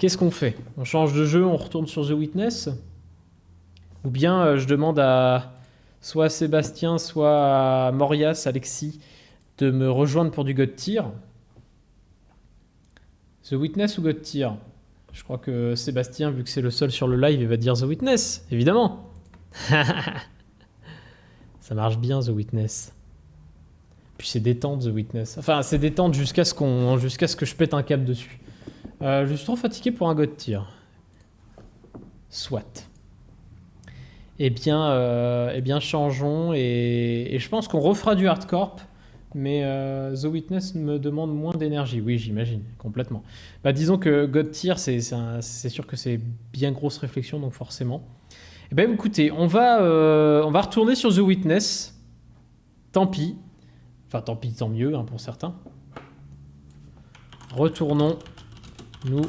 Qu'est-ce qu'on fait? On change de jeu, on retourne sur The Witness? Ou bien je demande à soit à Sébastien, soit à Morias, Alexis, de me rejoindre pour du God Tier. The Witness ou God Tier? Je crois que Sébastien, vu que c'est le seul sur le live, il va dire The Witness, évidemment. Ça marche bien, The Witness. Puis c'est détente, The Witness. Enfin, c'est détente jusqu'à ce que je pète un câble dessus. Je suis trop fatigué pour un God Tier. Soit. Eh bien, changeons et je pense qu'on refera du hardcore. Mais The Witness me demande moins d'énergie. Oui, j'imagine, complètement. Bah, disons que God Tier, c'est sûr que c'est bien grosse réflexion, donc forcément. Eh ben, écoutez, on va retourner sur The Witness. Tant pis. Enfin, tant pis, tant mieux, hein, pour certains. Retournons nous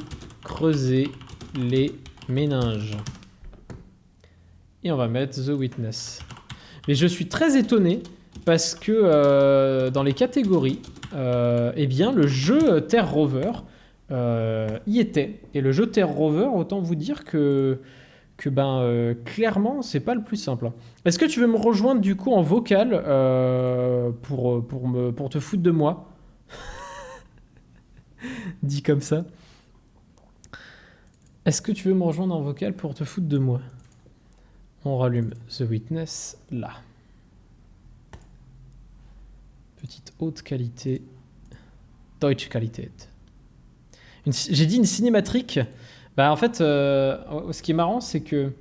creuser les méninges. Et on va mettre The Witness. Mais je suis très étonné parce que dans les catégories, eh bien, le jeu Terre Rover y était. Et le jeu Terre Rover, autant vous dire que clairement, c'est pas le plus simple. Est-ce que tu veux me rejoindre du coup en vocal pour te foutre de moi? Dit comme ça. Est-ce que tu veux me rejoindre en vocal pour te foutre de moi? On rallume The Witness là. Petite haute qualité. Deutsche Qualität. J'ai dit une cinématique. Bah en fait, ce qui est marrant, c'est que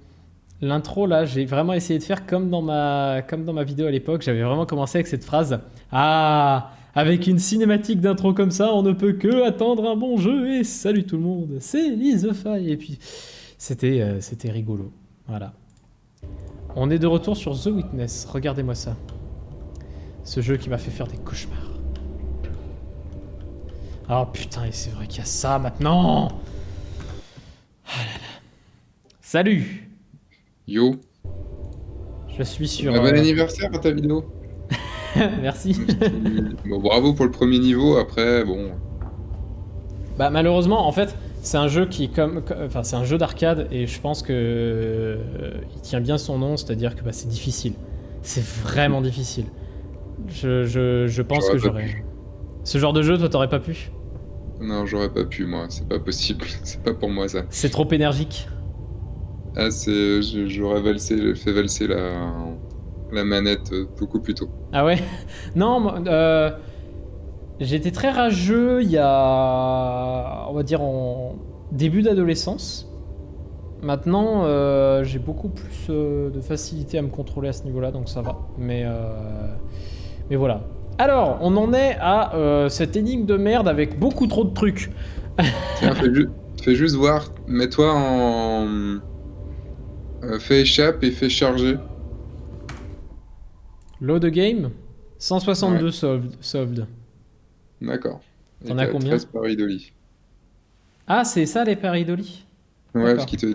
l'intro là, j'ai vraiment essayé de faire comme dans ma vidéo à l'époque. J'avais vraiment commencé avec cette phrase. Ah, avec une cinématique d'intro comme ça, on ne peut que attendre un bon jeu et salut tout le monde, c'est Lizefy. Et puis c'était rigolo. Voilà. On est de retour sur The Witness. Regardez-moi ça. Ce jeu qui m'a fait faire des cauchemars. Oh putain, et c'est vrai qu'il y a ça maintenant. Ah là là. Salut. Yo, Je suis sur... bon anniversaire à ta vidéo. Merci. Bon, bravo pour le premier niveau, après, bon... Bah malheureusement, en fait, c'est un jeu qui est enfin, c'est un jeu d'arcade et je pense que il tient bien son nom, c'est-à-dire que c'est difficile. C'est vraiment difficile. Je pense que j'aurais... Ce genre de jeu, toi, t'aurais pas pu? Non, j'aurais pas pu, moi, c'est pas possible, c'est pas pour moi, ça. C'est trop énergique. Ah, j'aurais fait valser la manette beaucoup plus tôt. Ah ouais? Non, j'étais très rageux il y a, on va dire, en début d'adolescence. Maintenant, j'ai beaucoup plus de facilité à me contrôler à ce niveau-là, donc ça va. Mais voilà. Alors, on en est à cette énigme de merde avec beaucoup trop de trucs. Tiens, fais juste voir, mets-toi en... fais échappe et fais charger. Load the game 162 Ouais. solved. D'accord. T'en as combien? 13 paridoli. Ah, c'est ça les paridoli? Ouais, parce D'accord. qu'ils te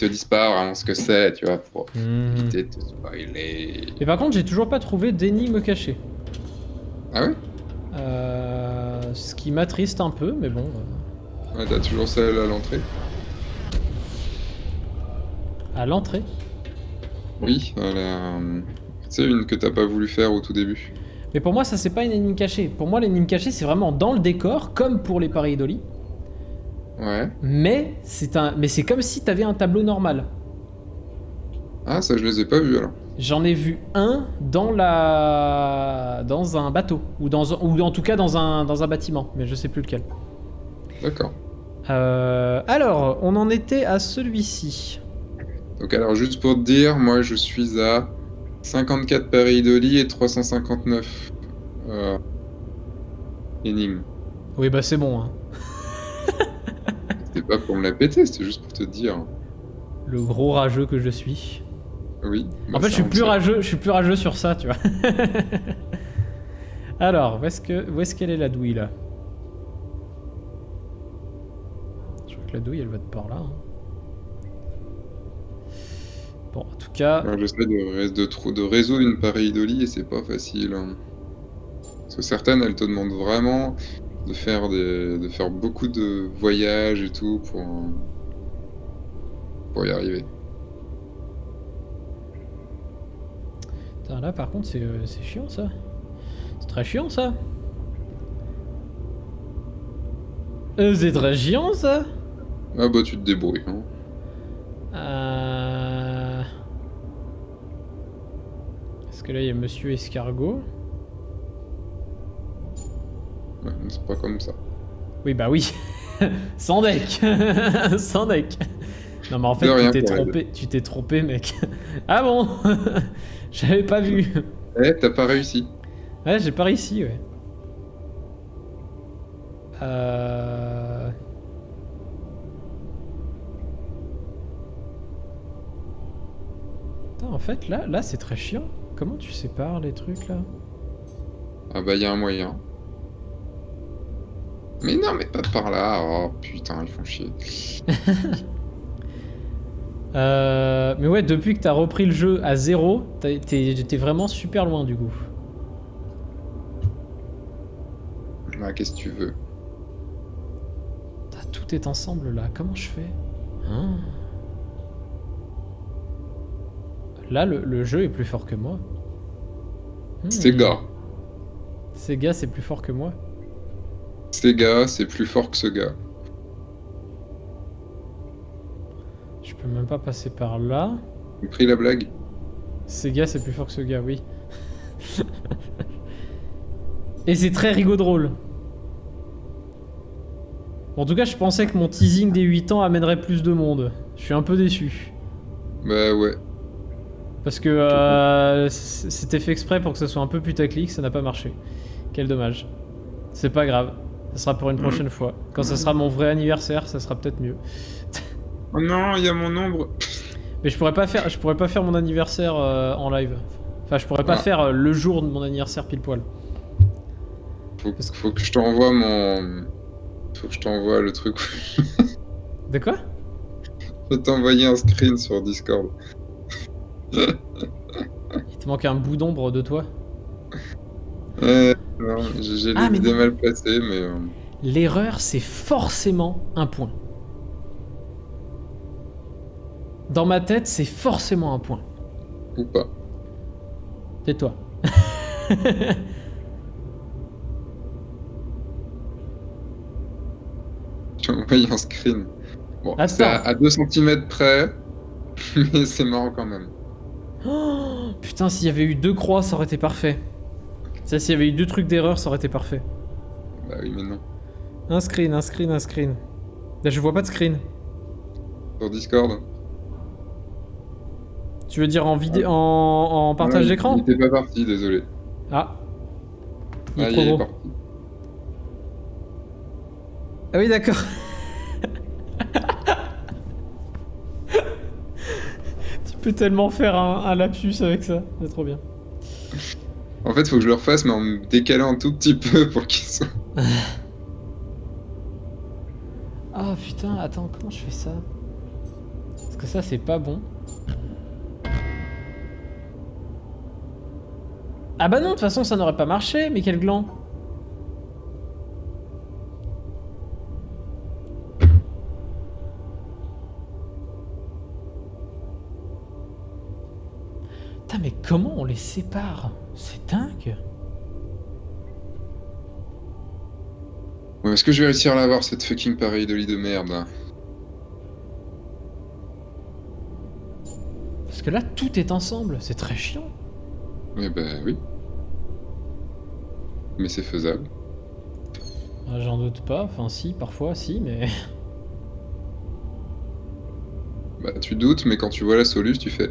disent pas vraiment ce que c'est, tu vois, pour éviter de te spoiler. Mais par contre, j'ai toujours pas trouvé d'énigme cachée. Ah ouais? Ce qui m'attriste un peu, mais bon. Ouais, t'as toujours celle à l'entrée? À l'entrée. Oui, tu sais, une que t'as pas voulu faire au tout début. Mais pour moi, ça c'est pas une énigme cachée. Pour moi, l'énigme cachée, c'est vraiment dans le décor, comme pour les pareidolis. Ouais. Mais c'est comme si t'avais un tableau normal. Ah, ça, je les ai pas vus, alors. J'en ai vu un dans un bateau ou en tout cas dans un bâtiment, mais je sais plus lequel. D'accord. Alors, on en était à celui-ci. Donc, alors, juste pour te dire, moi, je suis à 54 pareidolis et 359 énigmes. Oui, bah c'est bon. Hein. C'était pas pour me la péter, c'était juste pour te dire. Le gros rageux que je suis. Oui. En fait, je suis plus rageux sur ça, tu vois. Alors, où est-ce qu'elle est la douille là? Je crois que la douille, elle va être par là. Hein. Bon, en tout cas. Alors, j'essaie de résoudre une pareidolie et c'est pas facile. Hein. Parce que certaines, elles te demandent vraiment de faire beaucoup de voyages et tout pour y arriver. Putain, là par contre c'est chiant ça. C'est très chiant ça. C'est très chiant ça. Ah bah tu te débrouilles, hein. Est-ce que là il y a Monsieur Escargot? Ouais, mais c'est pas comme ça. Oui bah oui. Sans deck. Sans deck. Non mais en fait De rien, tu t'es trompé mec. Ah bon. J'avais pas vu. Eh, t'as pas réussi. Ouais j'ai pas réussi ouais. Putain, en fait là c'est très chiant. Comment tu sépares les trucs là? Ah bah y a un moyen. Mais non, mais pas par là. Oh putain, ils font chier. Mais ouais, depuis que t'as repris le jeu à 0, t'es vraiment super loin du coup. Ah, qu'est-ce que tu veux? Tout est ensemble là, comment je fais hein? Là, le jeu est plus fort que moi. Sega. Sega, c'est plus fort que moi. Sega, c'est plus fort que ce gars. Je peux même pas passer par là. J'ai pris la blague. Sega, c'est plus fort que ce gars, oui. Et c'est très rigolo drôle. En tout cas, je pensais que mon teasing des 8 ans amènerait plus de monde. Je suis un peu déçu. Bah ouais. Parce que c'était fait exprès pour que ça soit un peu putaclic, ça n'a pas marché. Quel dommage. C'est pas grave, ça sera pour une prochaine fois. Quand ça sera mon vrai anniversaire, ça sera peut-être mieux. Oh non, il y a mon ombre. Mais je pourrais pas faire mon anniversaire en live. Enfin, je pourrais pas faire le jour de mon anniversaire pile poil. Faut que je t'envoie Faut que je t'envoie le truc. De quoi? Je vais t'envoyer un screen sur Discord. Il te manque un bout d'ombre de toi? Non, j'ai les idées mal placées, mais... L'erreur, c'est forcément un point. Dans ma tête, c'est forcément un point. Ou pas. Tais-toi. J'ai envoyé un screen. Bon, Attends. c'est à 2 cm près, mais c'est marrant quand même. Oh, putain, s'il y avait eu 2 croix, ça aurait été parfait. Ça, s'il y avait eu 2 trucs d'erreur, ça aurait été parfait. Bah oui, mais non. Un screen. Là, je vois pas de screen. Sur Discord. Tu veux dire en vidéo, en partage d'écran? Il était pas parti, désolé. Ah. Il est Il trop est gros. parti. Ah oui, d'accord. Tu peux tellement faire un lapsus avec ça. C'est trop bien. En fait, faut que je le refasse, mais en me décalant un tout petit peu pour qu'il soit... Ah putain, attends, comment je fais ça? Parce que ça, c'est pas bon. Ah bah non, de toute façon, ça n'aurait pas marché, mais quel gland. Putain, mais comment on les sépare? C'est dingue. Ouais, est-ce que je vais réussir à l'avoir, cette fucking pareidolie de merde, là? Parce que là, tout est ensemble, c'est très chiant. Ouais, bah oui. Mais c'est faisable. Ah, j'en doute pas, enfin si, parfois si, mais... Bah tu doutes, mais quand tu vois la soluce, tu fais...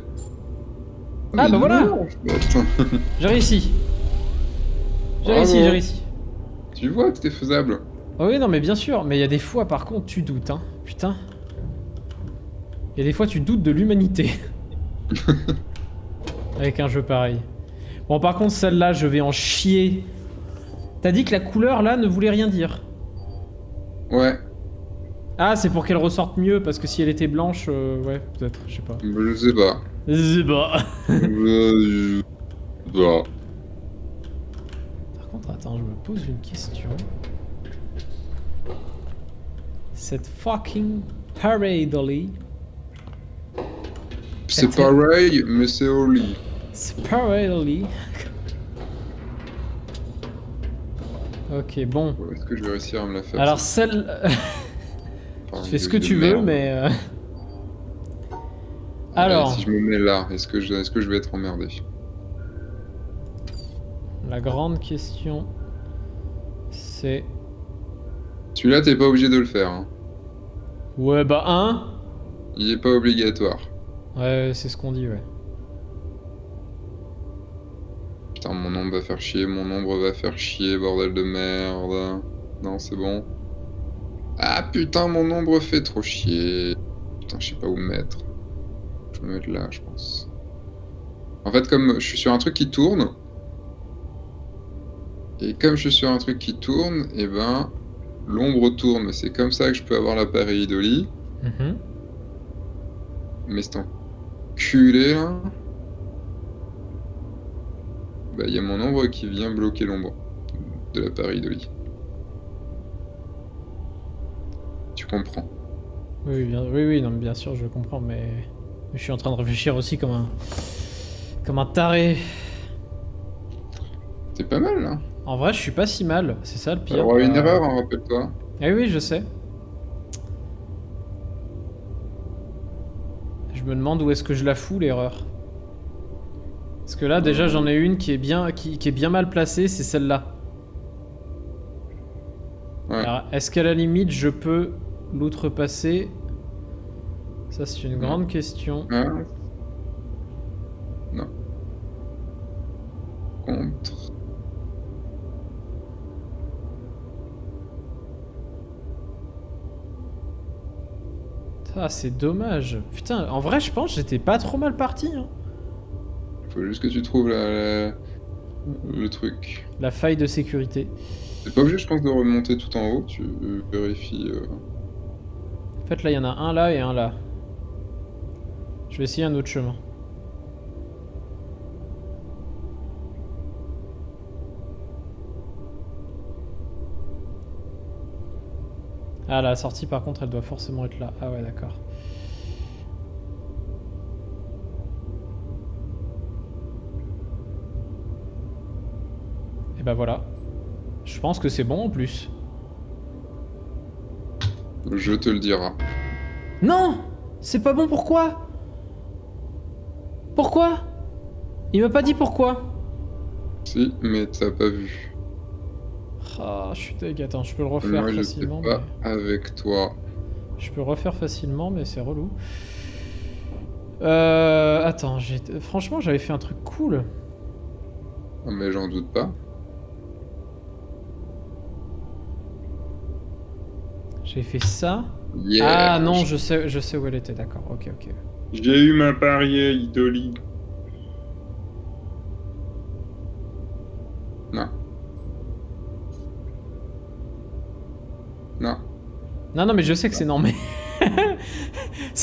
Ah bah voilà. Putain. J'ai réussi. J'ai réussi. Tu vois que c'était faisable. Oh oui, non mais bien sûr, mais il y a des fois par contre tu doutes, hein. Putain. Il y a des fois tu doutes de l'humanité. Avec un jeu pareil. Bon par contre celle-là, je vais en chier. T'as dit que la couleur là ne voulait rien dire. Ouais. Ah, c'est pour qu'elle ressorte mieux, parce que si elle était blanche, ouais, peut-être, je sais pas. Je sais pas. Je sais pas. Bah. Par contre, attends, je me pose une question. Cette fucking pareidolie. C'est pareil, mais c'est au lit. C'est pareidolie. Ok, bon. Est-ce que je vais réussir à me la faire? Alors celle... Enfin, tu fais ce de- que de tu veux, merde. mais... Allez, Alors, si je me mets là, est-ce que je vais être emmerdé? la grande question, c'est... Celui-là, t'es pas obligé de le faire. Hein. Ouais, bah un. Il est pas obligatoire. Ouais, c'est ce qu'on dit, ouais. Putain, mon ombre va faire chier, mon ombre va faire chier, bordel de merde. Non, c'est bon. Ah putain, mon ombre fait trop chier. Putain, je sais pas où me mettre. Je vais me mettre là, je pense. En fait, comme je suis sur un truc qui tourne, et comme je suis sur un truc qui tourne, et ben, l'ombre tourne. C'est comme ça que je peux avoir la pareidolie. Mhm. Mais c'est enculé, là. Bah, il y a mon ombre qui vient bloquer l'ombre de la pareidolie. Tu comprends. Oui, oui, non, mais bien sûr, je comprends, mais... Je suis en train de réfléchir aussi comme un... Comme un taré. C'est pas mal, là. En vrai, je suis pas si mal, c'est ça le pire. Alors, une erreur, hein, rappelle-toi. Eh oui, je sais. Je me demande où est-ce que je la fous, l'erreur. Parce que là, déjà, j'en ai une qui est bien, qui est bien mal placée, c'est celle-là. Ouais. Alors, est-ce qu'à la limite, je peux l'outrepasser? Ça, c'est une grande question. Ah. Non. Contre. Ah, c'est dommage. Putain, en vrai, je pense que j'étais pas trop mal parti. Hein. Faut juste que tu trouves le truc. La faille de sécurité. T'es pas obligé, je pense, de remonter tout en haut. Tu vérifies. En fait, là, il y en a un là et un là. Je vais essayer un autre chemin. Ah, la sortie, par contre, elle doit forcément être là. Ah ouais, d'accord. Et bah voilà. Je pense que c'est bon en plus. Je te le dirai. Non! C'est pas bon, pourquoi? Pourquoi? Il m'a pas dit pourquoi. Si, mais t'as pas vu. Ah, je suis deg. Attends, je peux le refaire Moi, facilement. j'étais pas avec toi. Je peux refaire facilement, mais c'est relou. Attends, franchement, j'avais fait un truc cool. Ah, mais j'en doute pas. J'avais fait ça. Yeah. Ah non, je sais où elle était, d'accord. Ok, ok. J'ai eu ma pareidolie. Non. Non. Non, non, mais je sais que c'est non, mais...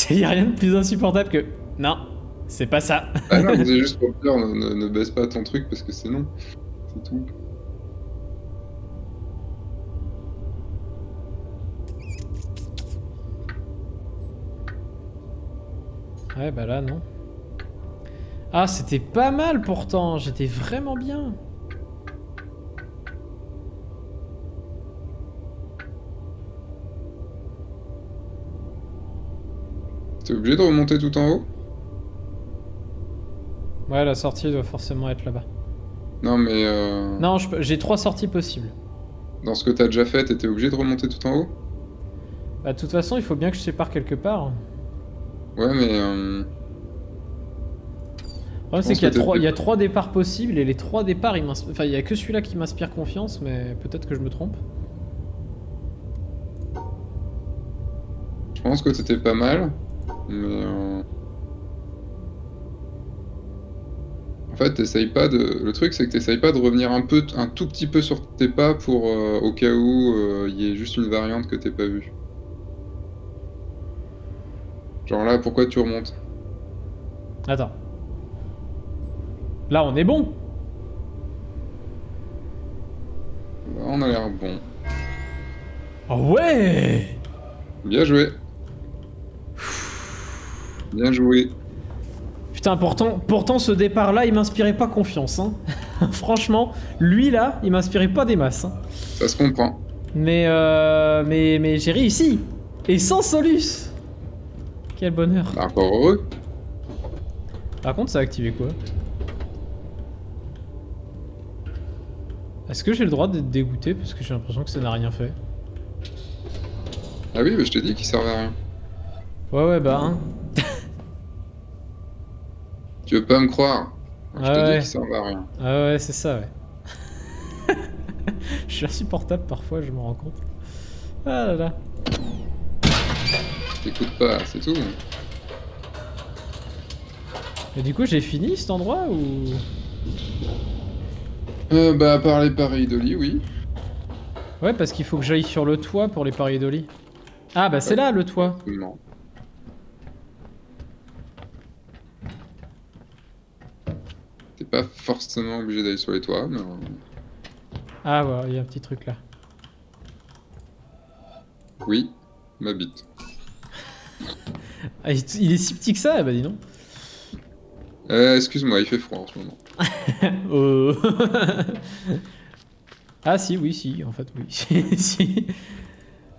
Il y a rien de plus insupportable que... Non, c'est pas ça. Ah non, c'est juste pour dire, ne baisse pas ton truc parce que c'est non. C'est tout. Ouais, bah là, non. Ah, c'était pas mal pourtant. J'étais vraiment bien. T'es obligé de remonter tout en haut? Ouais, la sortie doit forcément être là-bas. Non, mais Non, j'ai 3 sorties possibles. dans ce que t'as déjà fait, t'étais obligé de remonter tout en haut? Bah, de toute façon, il faut bien que je sépare quelque part. Ouais, mais Le problème, c'est qu'il y a 3 départs possibles et les 3 départs, enfin, il y a que celui-là qui m'inspire confiance, mais peut-être que je me trompe. je pense que t'étais pas mal. Mais en fait, t'essayes pas de. Le truc, c'est que t'essayes pas de revenir un tout petit peu sur tes pas pour au cas où il y ait juste une variante que t'aies pas vue. Genre là, pourquoi tu remontes? Attends. Là, on est bon. Là, on a l'air bon. Oh ouais! Bien joué. Bien joué. Putain, pourtant ce départ-là, il m'inspirait pas confiance. Hein. Franchement, lui là, il m'inspirait pas des masses. Hein. Ça se comprend. Mais j'ai réussi. Et sans Solus. Quel bonheur. Bah, encore heureux. Par contre, ça a activé quoi? Est-ce que j'ai le droit d'être dégoûté parce que j'ai l'impression que ça n'a rien fait? Ah oui, mais je t'ai dit qu'il servait à rien. Ouais, bah hein. Tu veux pas me croire? Je Ah te dis ouais. qu'il servait à rien. Ah ouais, c'est ça, ouais. Je suis insupportable parfois, je me rends compte. Ah là là. T'écoutes pas, c'est tout. Et du coup, j'ai fini cet endroit ou... Bah, à part les pareidolis, oui. Ouais, parce qu'il faut que j'aille sur le toit pour les pareidolis. Ah bah c'est Ouais. là le toit. Non. T'es pas forcément obligé d'aller sur les toits, mais... Ah ouais, il y a un petit truc là. Oui, ma bite. Ah, il est si petit que ça, bah dis donc. Excuse-moi, il fait froid en ce moment. Euh. Ah si, oui, si, en fait, oui. Si.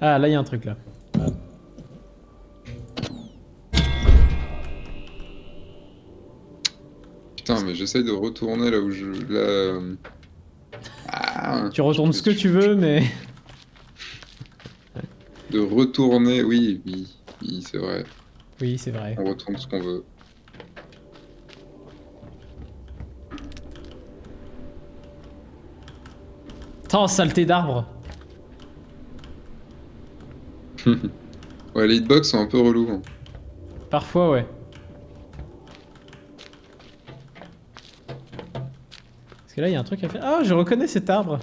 Ah, là, il y a un truc là. Putain, mais j'essaye de retourner là où je... Là... Ah, Tu retournes ce que tu veux, mais... De retourner, oui, c'est vrai. Oui, c'est vrai. On retourne ce qu'on veut. Tant saleté d'arbre. Ouais, les hitbox sont un peu relous. Hein. Parfois, ouais. Parce que là, il y a un truc à faire. Ah, je reconnais cet arbre.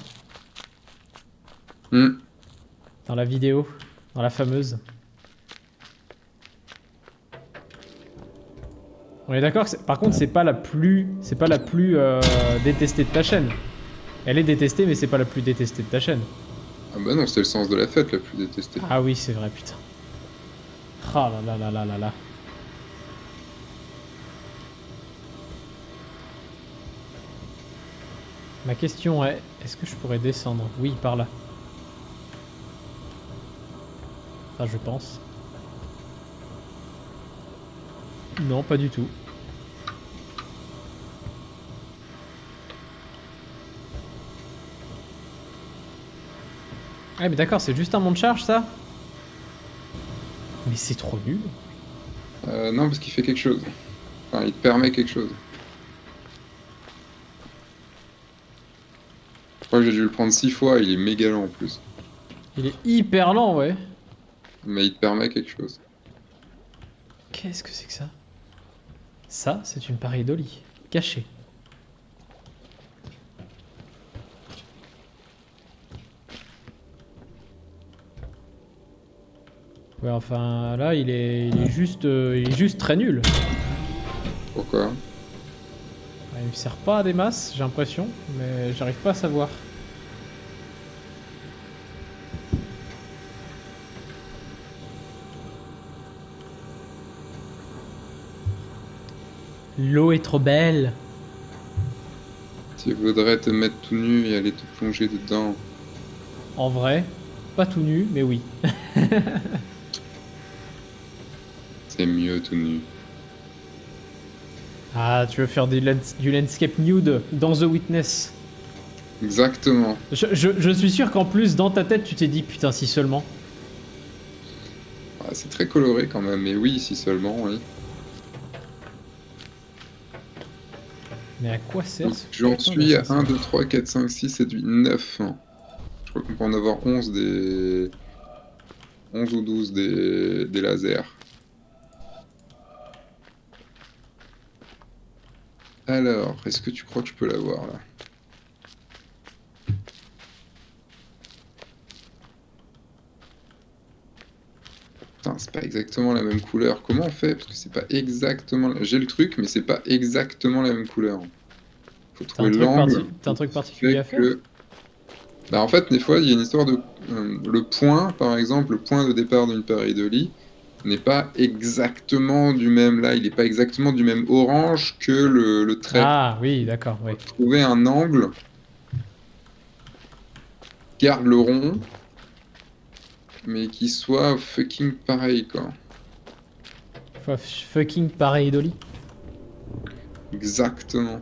Dans la vidéo. Dans la fameuse. On est d'accord que par contre, c'est pas la plus détestée de ta chaîne. Elle est détestée, mais c'est pas la plus détestée de ta chaîne. Ah bah non, c'était le sens de la fête la plus détestée. Ah oui, c'est vrai, putain. Ah là là là là là là. Ma question est, est-ce que je pourrais descendre? Oui, par là. Enfin, je pense. Non, pas du tout. Ah mais d'accord, c'est juste un mont de charge ça? Mais c'est trop nul. Non, parce qu'il fait quelque chose. Enfin, il te permet quelque chose. Je crois que j'ai dû le prendre 6 fois, il est méga lent en plus. Il est hyper lent, ouais. Mais il te permet quelque chose. Qu'est-ce que c'est que ça? Ça, c'est une pareidolie. Cachée. Ouais, enfin, là, il est juste très nul. Pourquoi? Ouais, il me sert pas à des masses, j'ai l'impression, mais j'arrive pas à savoir. L'eau est trop belle. Tu voudrais te mettre tout nu et aller te plonger dedans. En vrai, pas tout nu, mais oui. C'est mieux tout nu. Ah, tu veux faire du landscape nude dans The Witness. Exactement. Je suis sûr qu'en plus, dans ta tête, tu t'es dit, putain, si seulement. Ah, c'est très coloré quand même, mais oui, si seulement, oui. Mais à quoi sert ce J'en putain suis à d'assassin 1, 2, 3, 4, 5, 6, 7, 8, 9. Je crois qu'on peut en avoir 11 des... 11 ou 12 des lasers. Alors, est-ce que tu crois que je peux l'avoir là? Putain, c'est pas exactement la même couleur. Comment on fait? Parce que c'est pas exactement... J'ai le truc, mais c'est pas exactement la même couleur. Faut trouver l'angle. T'as un truc particulier à faire? Bah, en fait, des fois, il y a une histoire de... le point, par exemple, le point de départ d'une pareidolie n'est pas exactement du même... Là, il n'est pas exactement du même orange que le trait. Ah oui, d'accord, oui. Trouver un angle, garde le rond, mais qui soit fucking pareil, quoi. Fucking pareidolie. Exactement.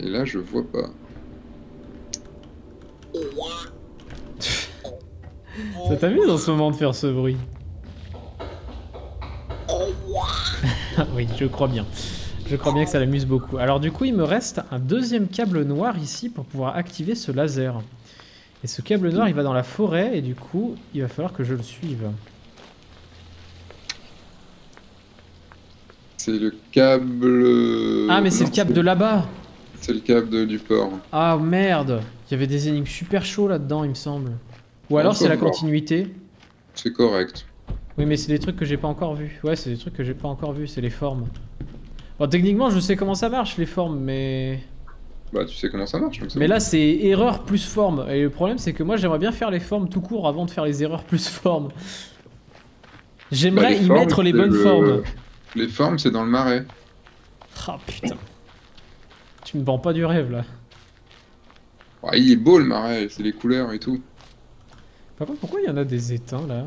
Et là, je vois pas. Ça t'amuse en ce moment de faire ce bruit? Oui, je crois bien. Je crois bien que ça l'amuse beaucoup. Alors du coup, il me reste un deuxième câble noir ici pour pouvoir activer ce laser. Et ce câble noir, il va dans la forêt et du coup, il va falloir que je le suive. C'est le câble... Ah, mais c'est Non, le câble de là-bas. c'est le câble du port. Ah merde. Il y avait des énigmes super chauds là-dedans, il me semble. Ou Bon, alors ça c'est la va. continuité. C'est correct. Oui, mais c'est des trucs que j'ai pas encore vus. Ouais, c'est des trucs que j'ai pas encore vus, c'est les formes. Bon, techniquement, je sais comment ça marche, les formes, mais... Bah, tu sais comment ça marche, donc c'est Mais bon. là, c'est erreur plus forme. Et le problème, c'est que moi, j'aimerais bien faire les formes tout court avant de faire les erreurs plus formes. Bah, J'aimerais les y formes, mettre les c'est bonnes formes. Les formes, c'est dans le marais. Ah putain. Tu me vends pas du rêve, là. Ah, il est beau, le marais, c'est les couleurs et tout. Par contre, pourquoi il y en a des étangs, là?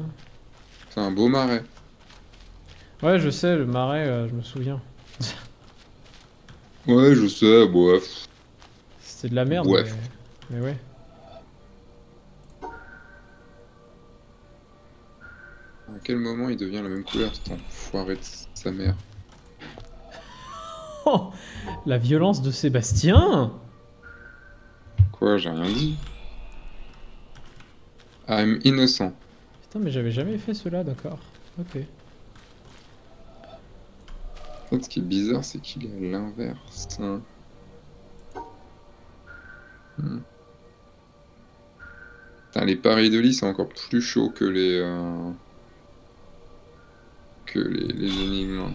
C'est un beau marais. Ouais, je sais, le marais, je me souviens. Ouais, je sais, bref. C'était de la merde, Bref. mais ouais. À quel moment il devient la même couleur, cet enfoiré de sa mère? Oh, la violence de Sébastien! Quoi, j'ai rien dit. I'm innocent. Putain, mais j'avais jamais fait cela, d'accord. Ok. En fait, ce qui est bizarre, c'est qu'il est à l'inverse. Hein. Putain, les pareidolis, c'est encore plus chaud que les énigmes.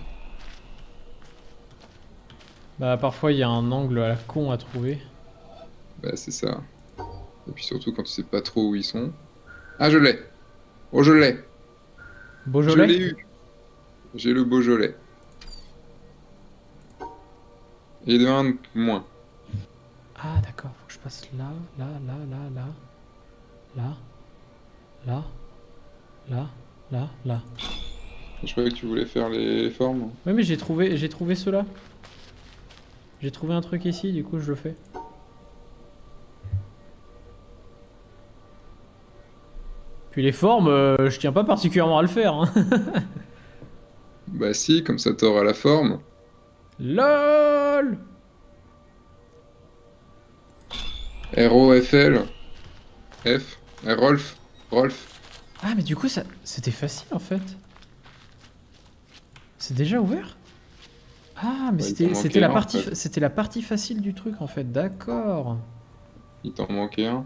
Bah, parfois, il y a un angle à la con à trouver. Bah, c'est ça. Et puis surtout quand tu sais pas trop où ils sont. Ah, je l'ai! Oh, je l'ai! Je Beaujolais? l'ai eu! J'ai le Beaujolais. Et de un de moins. Ah, d'accord, faut que je passe là, là, là, là, là, là, là, là, là, là. Je croyais que tu voulais faire les formes. Ouais, mais j'ai trouvé cela. J'ai trouvé un truc ici, du coup, je le fais. Puis les formes, je tiens pas particulièrement à le faire, hein. Bah si, comme ça t'auras la forme. LOL! R-O-F-L. F. Rolf. Rolf. Ah, mais du coup, ça, c'était facile, en fait. C'est déjà ouvert? Ah, mais Bah, il t'en c'était manquait la un, en partie, fait. c'était la partie facile du truc, en fait. D'accord. Il t'en manquait un.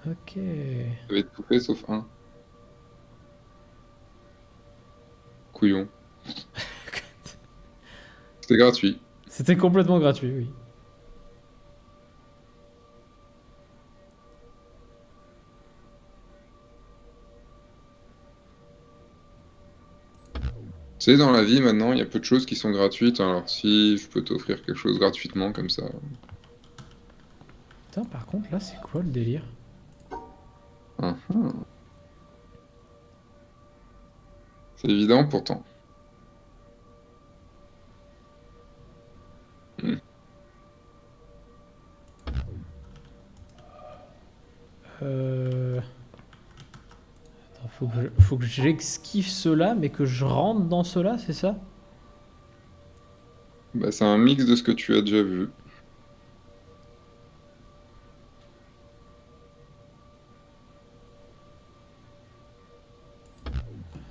Ok. T'avais tout fait sauf un. Couillon. C'était gratuit. C'était complètement gratuit, oui. Tu sais, dans la vie, maintenant, il y a peu de choses qui sont gratuites. Alors si je peux t'offrir quelque chose gratuitement comme ça... Putain, par contre, là, c'est quoi le délire? Ah. C'est évident pourtant. Attends, faut que j'esquive cela, mais que je rentre dans cela, c'est ça? Bah, c'est un mix de ce que tu as déjà vu.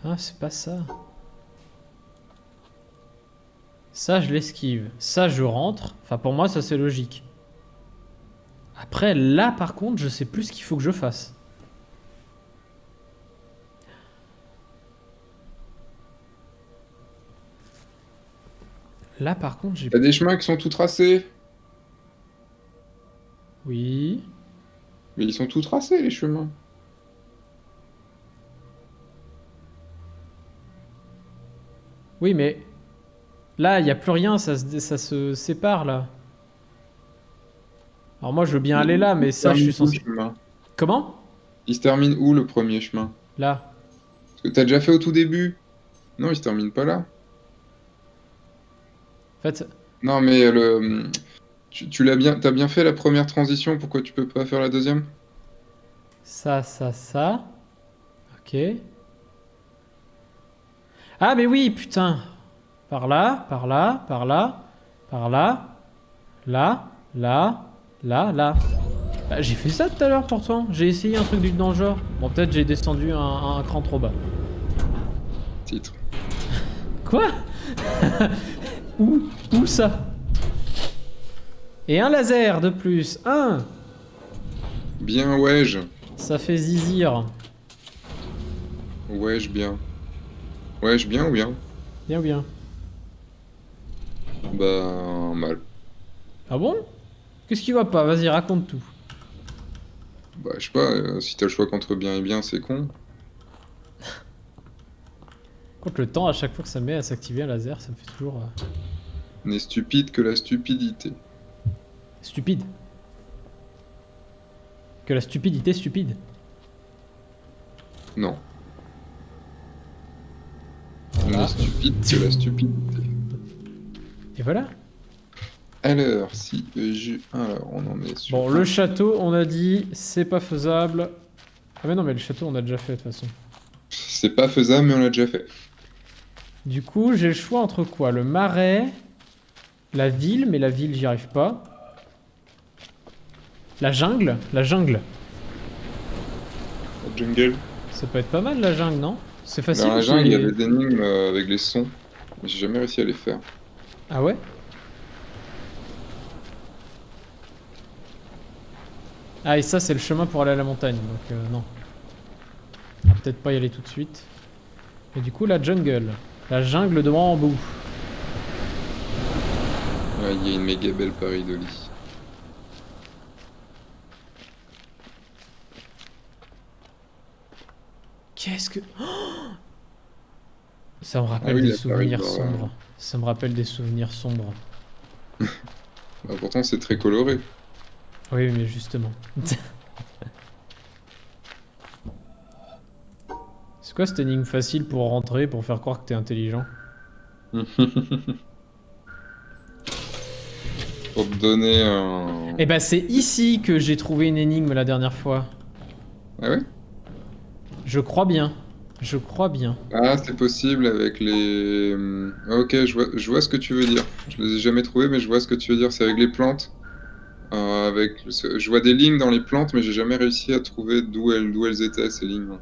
Ah, c'est pas ça. Ça, je l'esquive. Ça, je rentre. Enfin, pour moi, ça, c'est logique. Après, là, par contre, je sais plus ce qu'il faut que je fasse. Là, par contre, j'ai... T'as des chemins qui sont tout tracés. Oui, Mais ils sont tout tracés, les chemins. Oui, mais là, il n'y a plus rien, ça se sépare là. Alors moi, je veux bien aller là, mais Il se ça, je suis termine où, le censé. chemin? Comment? Il se termine où, le premier chemin? Là. Parce que t'as déjà fait au tout début. Non, il se termine pas là. En fait, Non, mais tu l'as bien, t'as bien fait la première transition, pourquoi tu peux pas faire la deuxième? ça. Ok. Ah, mais oui, putain. Par là, par là, par là, par là, là, là, là, là. Bah, j'ai fait ça tout à l'heure pourtant. J'ai essayé un truc dans le genre. Bon, peut-être j'ai descendu un cran trop bas. Titre. Quoi? Où ça? Et un laser de plus. Un. Bien, ouais-je. Ça fait zizir. Ouais-je bien. Ouais-je bien ou bien? Bien ou bien? Bah, mal. Ah bon? Qu'est-ce qui va pas? Vas-y, raconte tout. Bah, je sais pas, si t'as le choix qu'entre bien et bien, c'est con. Contre le temps, à chaque fois que ça met à s'activer un laser, ça me fait toujours N'est stupide que la stupidité. stupide. Que la stupidité stupide. Non. Voilà. N'est stupide que la stupidité. Et voilà. Alors, si je... Alors, on en est sur... Bon, le château, on a dit, c'est pas faisable. Ah mais non, mais le château, on a déjà fait de toute façon. C'est pas faisable, mais on l'a déjà fait. Du coup, j'ai le choix entre quoi? Le marais, la ville, mais la ville, j'y arrive pas. La jungle. La jungle. La jungle. Ça peut être pas mal, la jungle, non? C'est facile Dans ou la jungle, il y c'est... avait des énigmes avec les sons. Mais j'ai jamais réussi à les faire. Ah ouais? Ah, et ça, c'est le chemin pour aller à la montagne, donc non. On va peut-être pas y aller tout de suite. Et du coup, la jungle. La jungle de bambou. Ouais, il y a une méga belle pareidolie. Qu'est-ce que... Oh, ça me Ah rappelle oui, des la souvenirs pareidolie. sombres. Ça me rappelle des souvenirs sombres. Bah, pourtant, c'est très coloré. Oui, mais justement. C'est quoi cette énigme facile pour rentrer, pour faire croire que t'es intelligent? Pour te donner un... Eh ben, c'est ici que j'ai trouvé une énigme la dernière fois. Ah ouais? Je crois bien. Je crois bien. Ah, c'est possible avec les... Ok, je vois ce que tu veux dire. Je les ai jamais trouvés, mais je vois ce que tu veux dire. C'est avec les plantes. Je vois des lignes dans les plantes, mais j'ai jamais réussi à trouver d'où elles étaient, ces lignes.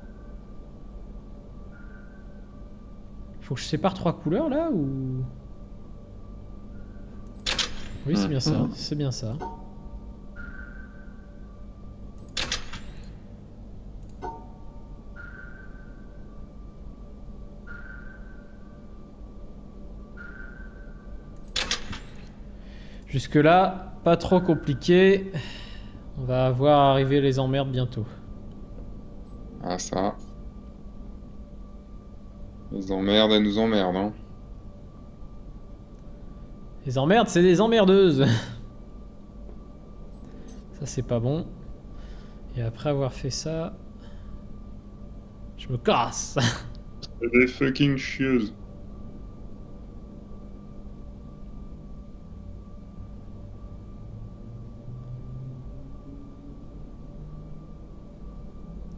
Faut que je sépare trois couleurs là ou... Oui, c'est bien ça. C'est bien ça. Jusque là, pas trop compliqué. On va voir arriver les emmerdes bientôt. Ah, ça. Les emmerdes, elles nous emmerdent, hein. Les emmerdes, c'est des emmerdeuses. Ça, c'est pas bon. Et après avoir fait ça... Je me casse. Des fucking chieuses.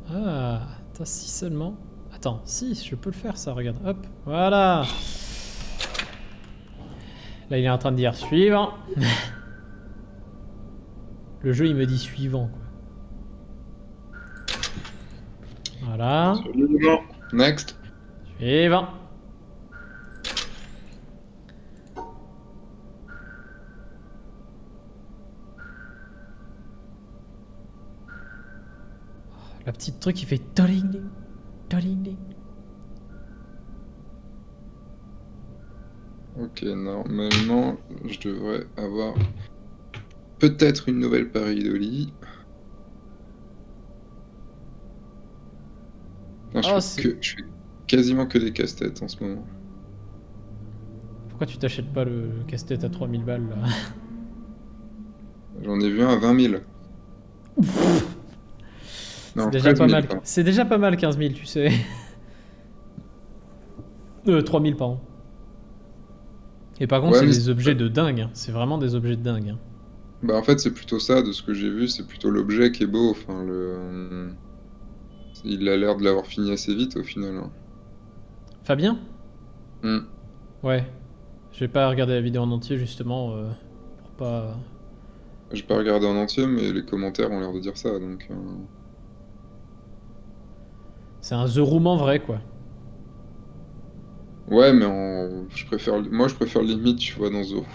Ah, attends, si seulement... Attends, si, je peux le faire ça, regarde. Hop, voilà. Là, il est en train de dire suivant. Le jeu, il me dit suivant, quoi. Voilà. Absolument. Next. Suivant. La petite truc, il fait toling ding, toling ding. Ok, normalement, je devrais avoir peut-être une nouvelle pareidolie. Non, Oh, je fais quasiment que des casse-têtes en ce moment. Pourquoi tu t'achètes pas le casse-tête à 3000 balles là? J'en ai vu un à 20 000. C'est Non, déjà 13 pas 000, mal. pardon. C'est déjà pas mal 15 000, tu sais. 3000, pardon. Et par contre, Ouais, c'est mais des objets de dingue. Hein. C'est vraiment des objets de dingue. Hein. bah en fait, c'est plutôt ça, de ce que j'ai vu, c'est plutôt l'objet qui est beau. Enfin, il a l'air de l'avoir fini assez vite au final, hein. Fabien? Hmm. Ouais. Je vais pas regarder la vidéo en entier justement pour pas. J'ai pas regardé en entier, mais les commentaires ont l'air de dire ça, donc... C'est un The Room en vrai quoi. Ouais, mais moi, je préfère limite, tu vois, dans Zo.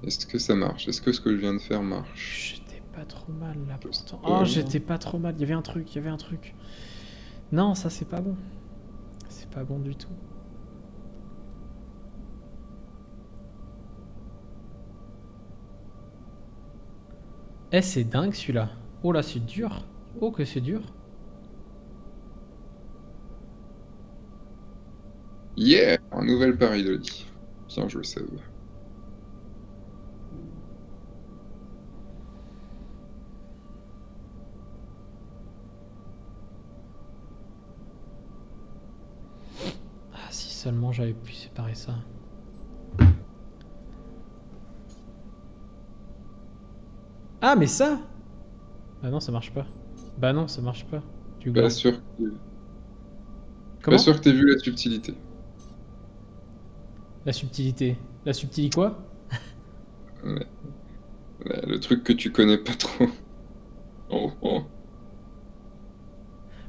Est-ce que ça marche? Est-ce que ce que je viens de faire marche? J'étais pas trop mal là Je pourtant. spoil. Oh, j'étais pas trop mal. Il y avait un truc, il y avait un truc. Non, ça c'est pas bon. C'est pas bon du tout. Eh, c'est dingue celui-là. Oh là, c'est dur. Oh, que c'est dur. Yeah! Un nouvel pari de lit. Bien, je le sais. Ah, si seulement j'avais pu séparer ça. Ah, mais ça! Bah non, ça marche pas. Bah non, ça marche pas. Du Pas gland. sûr, Comment? pas sûr que t'aies vu la subtilité. La subtilité. La subtilité quoi? Ouais. Le truc que tu connais pas trop. Oh, oh.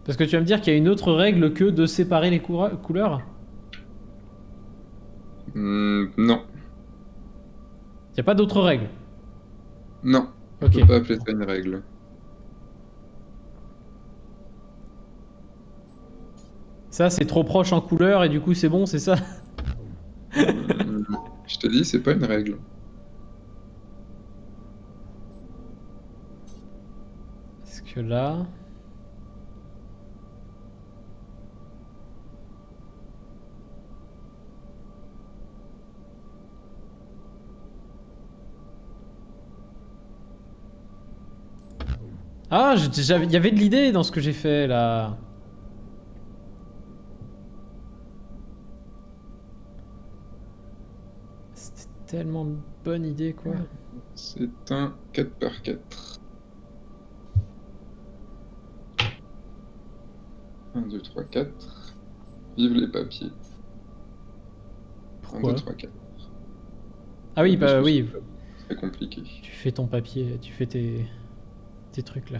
Parce que tu vas me dire qu'il y a une autre règle que de séparer les couleurs? Non. Y a pas d'autre règle? Non. On Ok. peut pas appeler ça une règle. Ça, c'est trop proche en couleur et du coup, c'est bon, c'est ça? Je te dis, c'est pas une règle. Parce que là... Ah, il y avait de l'idée dans ce que j'ai fait là. C'était tellement une bonne idée quoi. C'est un 4x4. 1, 2, 3, 4. Vive les papiers. 1, 2, Pourquoi? 3, 4. Ah oui, Parce bah que oui. c'est très compliqué. Tu fais ton papier, tu fais tes trucs là.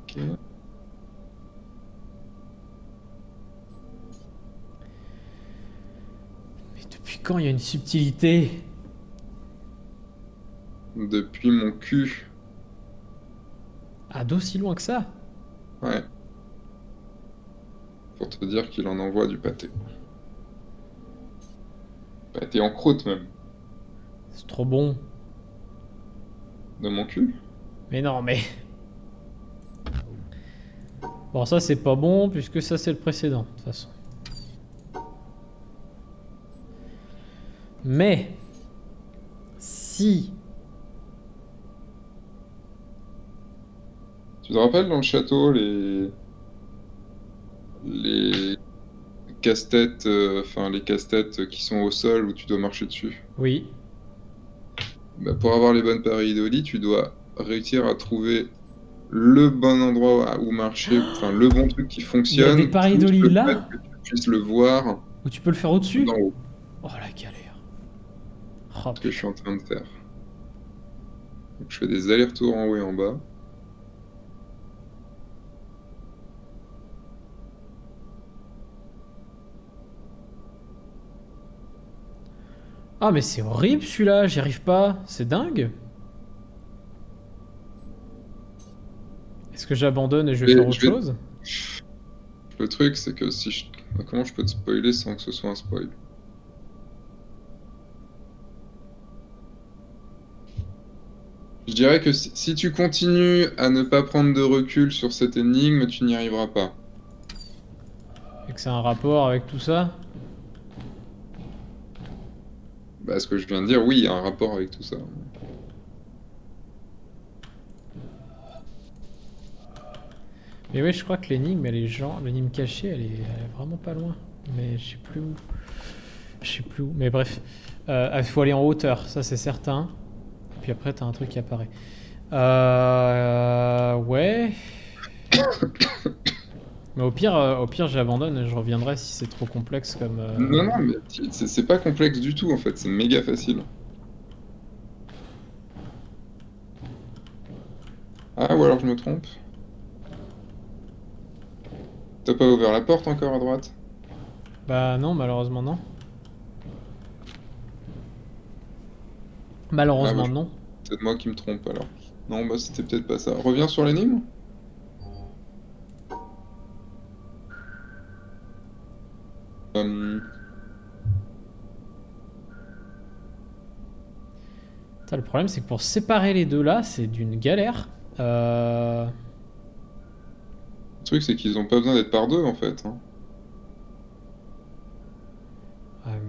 Ok. Mais depuis quand il y a une subtilité? Depuis mon cul. Ah, d'aussi loin que ça? Ouais. Pour te dire qu'il en envoie du pâté. Pâté en croûte même. C'est trop bon. De mon cul. Mais non, mais... Bon, ça c'est pas bon puisque ça c'est le précédent, de toute façon. Mais... Si... Tu te rappelles dans le château les casse-têtes, enfin les casse-têtes qui sont au sol où tu dois marcher dessus. Oui. Bah, pour avoir les bonnes pareidolie, tu dois réussir à trouver le bon endroit où marcher, enfin le bon truc qui Il y a fonctionne, des plus pareidolie le fait là que tu puisses le voir où tu peux le faire au-dessus? d'en haut, Oh la galère. Oh, ce que je suis en train de faire. Donc, je fais des allers-retours en haut et en bas. Ah mais c'est horrible celui-là, j'y arrive pas. C'est dingue. Est-ce que j'abandonne et je vais Et faire autre chose? Le truc, c'est que si Bah, comment je peux te spoiler sans que ce soit un spoil? Je dirais que si tu continues à ne pas prendre de recul sur cette énigme, tu n'y arriveras pas. Et que c'est un rapport avec tout ça? Bah, ce que je viens de dire, oui, il y a un rapport avec tout ça. Mais ouais, je crois que l'énigme, elle est genre. L'énigme cachée, elle est vraiment pas loin. Mais je sais plus où. Je sais plus où. Mais bref. Il faut aller en hauteur, ça c'est certain. Puis après, t'as un truc qui apparaît. Ouais. Mais au pire j'abandonne et je reviendrai si c'est trop complexe comme. Non, non, mais c'est pas complexe du tout en fait, c'est méga facile. Ah, ou alors je me trompe. T'as pas ouvert la porte encore à droite? Bah non, malheureusement non. Malheureusement non. C'est moi qui me trompe alors. Non, bah c'était peut-être pas ça. Reviens sur l'énigme. Le problème c'est que pour séparer les deux là, c'est d'une galère. Le truc c'est qu'ils ont pas besoin d'être par deux en fait. Hein.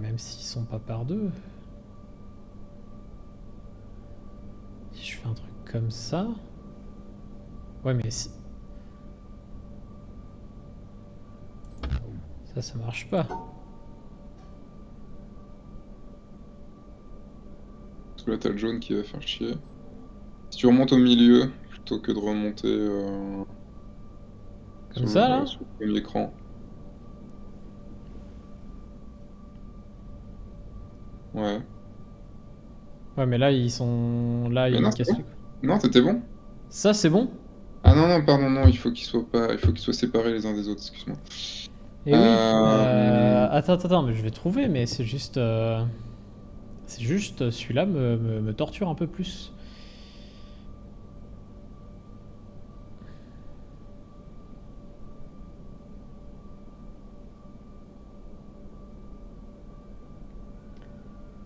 Même s'ils sont pas par deux. Si je fais un truc comme ça. Ouais, mais si. Ça marche pas. Parce que là t'as le jaune qui va faire chier. Si tu remontes au milieu, plutôt que de remonter Comme ça là sur le premier écran. Ouais. Ouais, mais là ils sont. Là Mais ils non, cassent bon. les. Non, t'étais bon? Ça c'est bon? Ah non, non, pardon, non, il faut qu'ils soient pas. Il faut qu'ils soient séparés les uns des autres, excuse-moi. Eh oui. Attends, mais je vais trouver, mais c'est juste. C'est juste celui-là me torture un peu plus.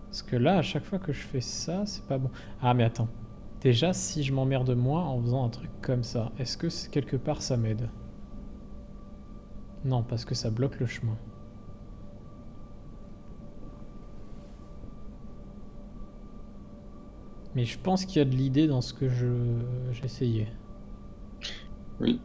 Parce que là, à chaque fois que je fais ça, c'est pas bon. Ah, mais attends. Déjà, si je m'emmerde moins en faisant un truc comme ça, est-ce que quelque part ça m'aide? Non, parce que ça bloque le chemin. Mais je pense qu'il y a de l'idée dans ce que j'essayais. Oui.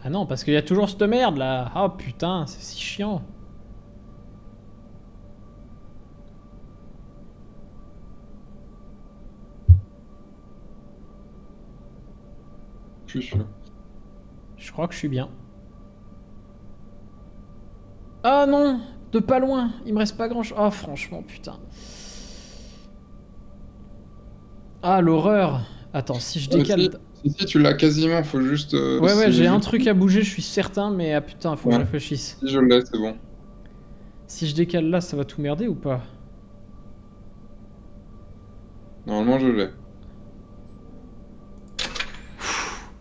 Ah non, parce qu'il y a toujours cette merde là. Ah putain, c'est si chiant. Je suis là. Je crois que je suis bien. Ah non, de pas loin. Il me reste pas grand chose. Ah franchement, putain. Ah l'horreur. Attends, si je décale... Si, tu l'as quasiment, faut juste... ouais, j'ai un truc à bouger, je suis certain, mais ah putain, faut que je réfléchisse. Si je l'ai, c'est bon. Si je décale là, ça va tout merder ou pas? Normalement, je l'ai.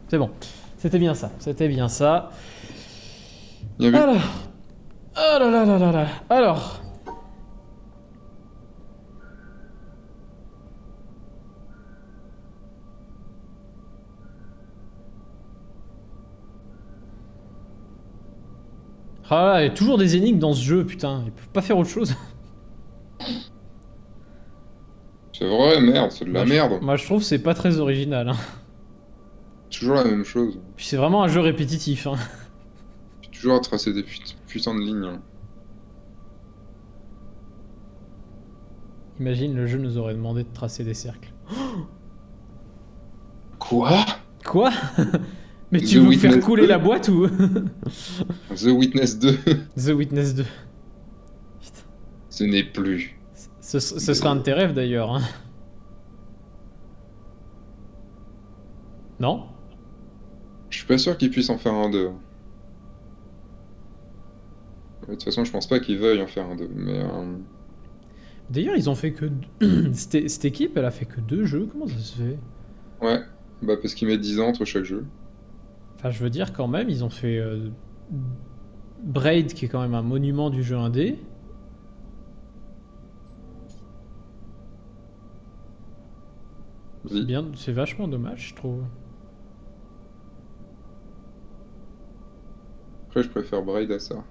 C'est bon. C'était bien ça. C'était bien ça. Bien vu. Alors. Oh là là là là là. Alors. Ah, il y a toujours des énigmes dans ce jeu, putain. Ils peuvent pas faire autre chose. C'est vrai, merde, c'est de la merde. Moi, je trouve que c'est pas très original. Hein. Toujours la même chose. Puis c'est vraiment un jeu répétitif. Hein. Toujours à tracer des putain de lignes. Hein. Imagine, le jeu nous aurait demandé de tracer des cercles. Quoi? Quoi? Mais tu veux faire couler la boîte ou... The Witness 2. The Witness 2. Putain. Ce n'est plus. Ce serait un de tes rêves d'ailleurs. Hein. Non? Je suis pas sûr qu'ils puissent en faire un 2. De toute façon, je pense pas qu'ils veuillent en faire un 2. Mais D'ailleurs, ils ont fait que. Cette équipe, elle a fait que 2 jeux. Comment ça se fait? ouais, bah parce qu'ils mettent 10 ans entre chaque jeu. Enfin, je veux dire, quand même, ils ont fait. Braid, qui est quand même un monument du jeu indé. C'est bien, c'est vachement dommage, je trouve. Après, je préfère Braid à ça.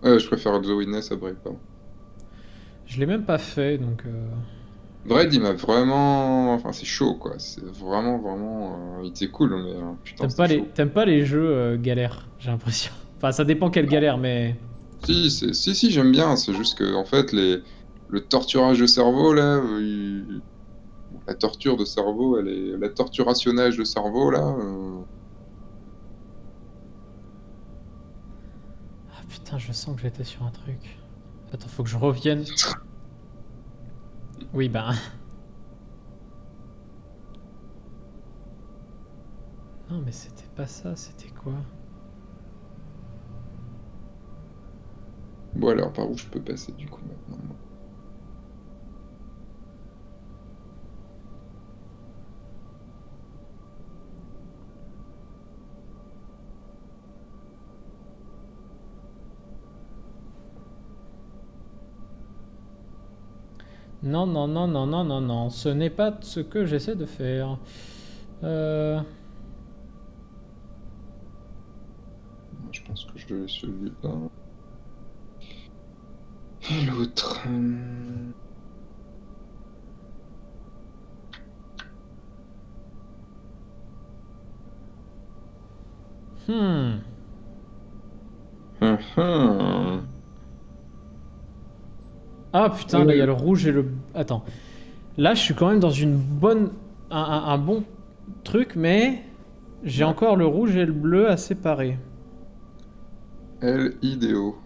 Je préfère The Witness à Braid, pardon. Je l'ai même pas fait, donc. Braid, il m'a vraiment... Enfin, c'est chaud, quoi. C'est vraiment... Il était cool, mais putain, c'était chaud. T'aimes pas les jeux galères, j'ai l'impression. Enfin, ça dépend quelle galère, mais. Si, j'aime bien. C'est juste que, en fait, le torturage de cerveau, là... La torture de cerveau, elle est... La torturationnage de cerveau, là... Ah putain, je sens que j'étais sur un truc. Attends, faut que je revienne. Oui, ben. Non, mais c'était pas ça, c'était quoi? Bon, alors, par où je peux passer, du coup, maintenant? Non, non, non, non, non, non, non. Ce n'est pas ce que j'essaie de faire. Je pense que je l'ai celui-là. Et l'autre... Hmm. Ah putain, là il y a le rouge et le... Attends. Là je suis quand même dans une bonne... un bon truc, mais... J'ai encore le rouge et le bleu à séparer. LIDO.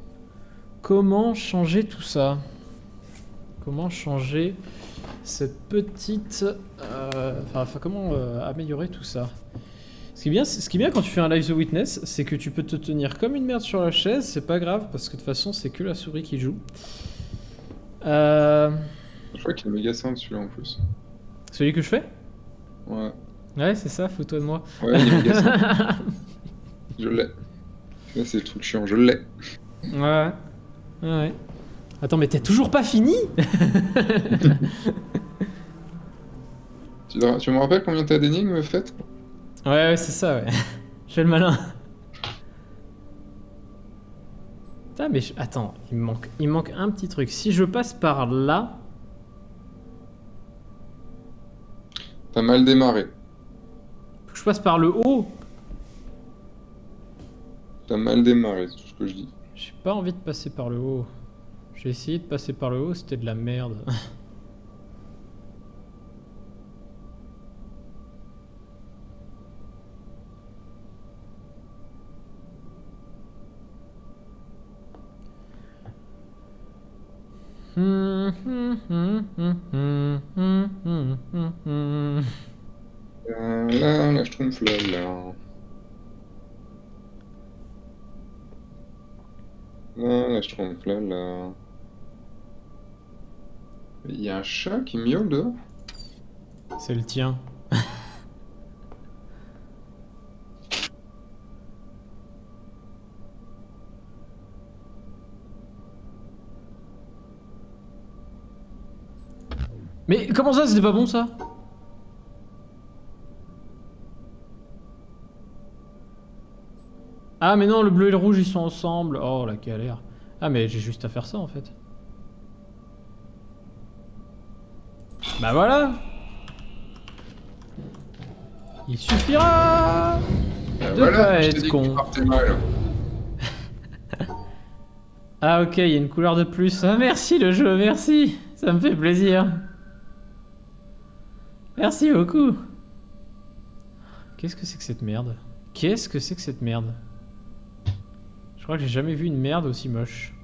Comment changer tout ça? Comment changer cette petite... Enfin, comment améliorer tout ça? Ce qui est bien quand tu fais un Live The Witness, c'est que tu peux te tenir comme une merde sur la chaise, c'est pas grave, parce que de toute façon, c'est que la souris qui joue. Je crois qu'il est méga simple celui-là en plus. Celui que je fais? Ouais. Ouais, c'est ça, fous-toi de moi. Ouais, il est méga simple. Je l'ai. Là, c'est le truc chiant, je l'ai. Ouais. Ouais. Attends, mais t'es toujours pas fini? Tu me rappelles combien t'as d'énigmes faites? Ouais, c'est ça, ouais. Je fais le malin. Putain, mais attends, il manque un petit truc. Si je passe par là... T'as mal démarré. Faut que je passe par le haut. T'as mal démarré, c'est tout ce que je dis. J'ai pas envie de passer par le haut. J'ai essayé de passer par le haut, c'était de la merde. Là, la schtroumpf, là. Là, la schtroumpf, là. Il y a un chat qui miaule dehors? C'est le tien. Mais comment ça, c'était pas bon ça? Ah mais non, le bleu et le rouge ils sont ensemble. Oh la galère. Ah mais j'ai juste à faire ça en fait. Bah voilà. Il suffira de voilà, pas je t'ai être dit que con. tu partais mal. Ah ok, il y a une couleur de plus. Ah merci le jeu, merci. Ça me fait plaisir. Merci beaucoup. Qu'est-ce que c'est que cette merde? Qu'est-ce que c'est que cette merde? Je crois que j'ai jamais vu une merde aussi moche.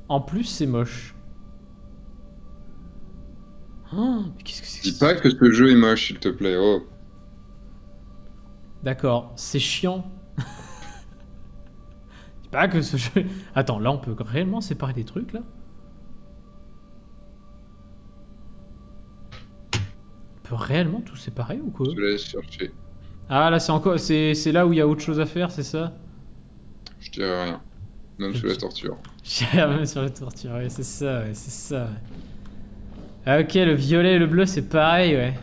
En plus, c'est moche. Oh, mais qu'est-ce que c'est Dis pas que ce jeu est moche, s'il te plaît. Oh. D'accord, c'est chiant. Dis pas que ce jeu... Attends, là on peut réellement séparer des trucs là? On peut réellement tout séparer ou quoi? Je te laisse chercher. Ah là c'est encore... C'est là où il y a autre chose à faire, c'est ça? Je dirais rien. Même sous la torture. J'irai même sur la torture, ouais, c'est ça, ouais, c'est ça. Ouais. Ah ok, le violet et le bleu c'est pareil, ouais.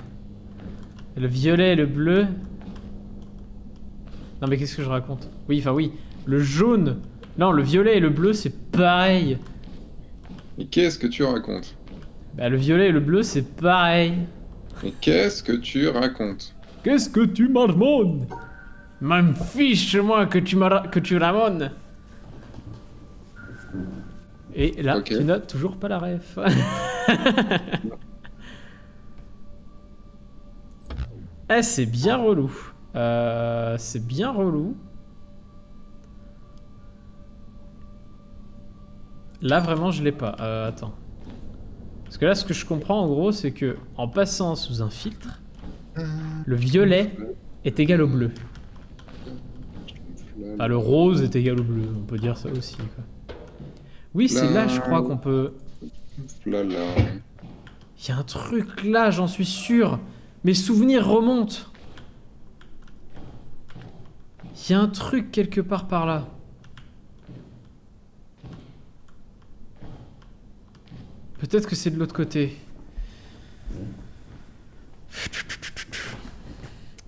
Le violet et le bleu... Non mais qu'est-ce que je raconte? Oui, enfin oui. Le jaune... Non, le violet et le bleu c'est pareil. Mais qu'est-ce que tu racontes? Bah le violet et le bleu c'est pareil. Mais qu'est-ce que tu racontes? Qu'est-ce que tu marmonnes? M'en fiche moi que tu ramonnes. Et là, Ok. tu n'as toujours pas la ref. Eh, c'est bien relou. C'est bien relou. Là, vraiment, je l'ai pas. Attends. Parce que là, ce que je comprends, en gros, c'est que en passant sous un filtre, le violet est égal au bleu. Enfin, le rose est égal au bleu. On peut dire ça aussi, quoi. Oui, c'est là, je crois, qu'on peut... Là, là. Il y a un truc là, j'en suis sûr. Mes souvenirs remontent. Il y a un truc quelque part par là. Peut-être que c'est de l'autre côté.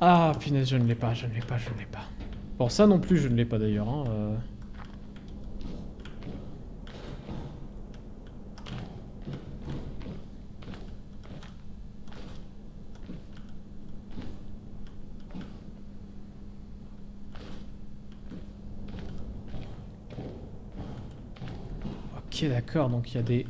Ah, punaise, je ne l'ai pas, je ne l'ai pas, je ne l'ai pas. Bon, ça non plus, je ne l'ai pas d'ailleurs. Hein, Ok, d'accord, donc il y a des...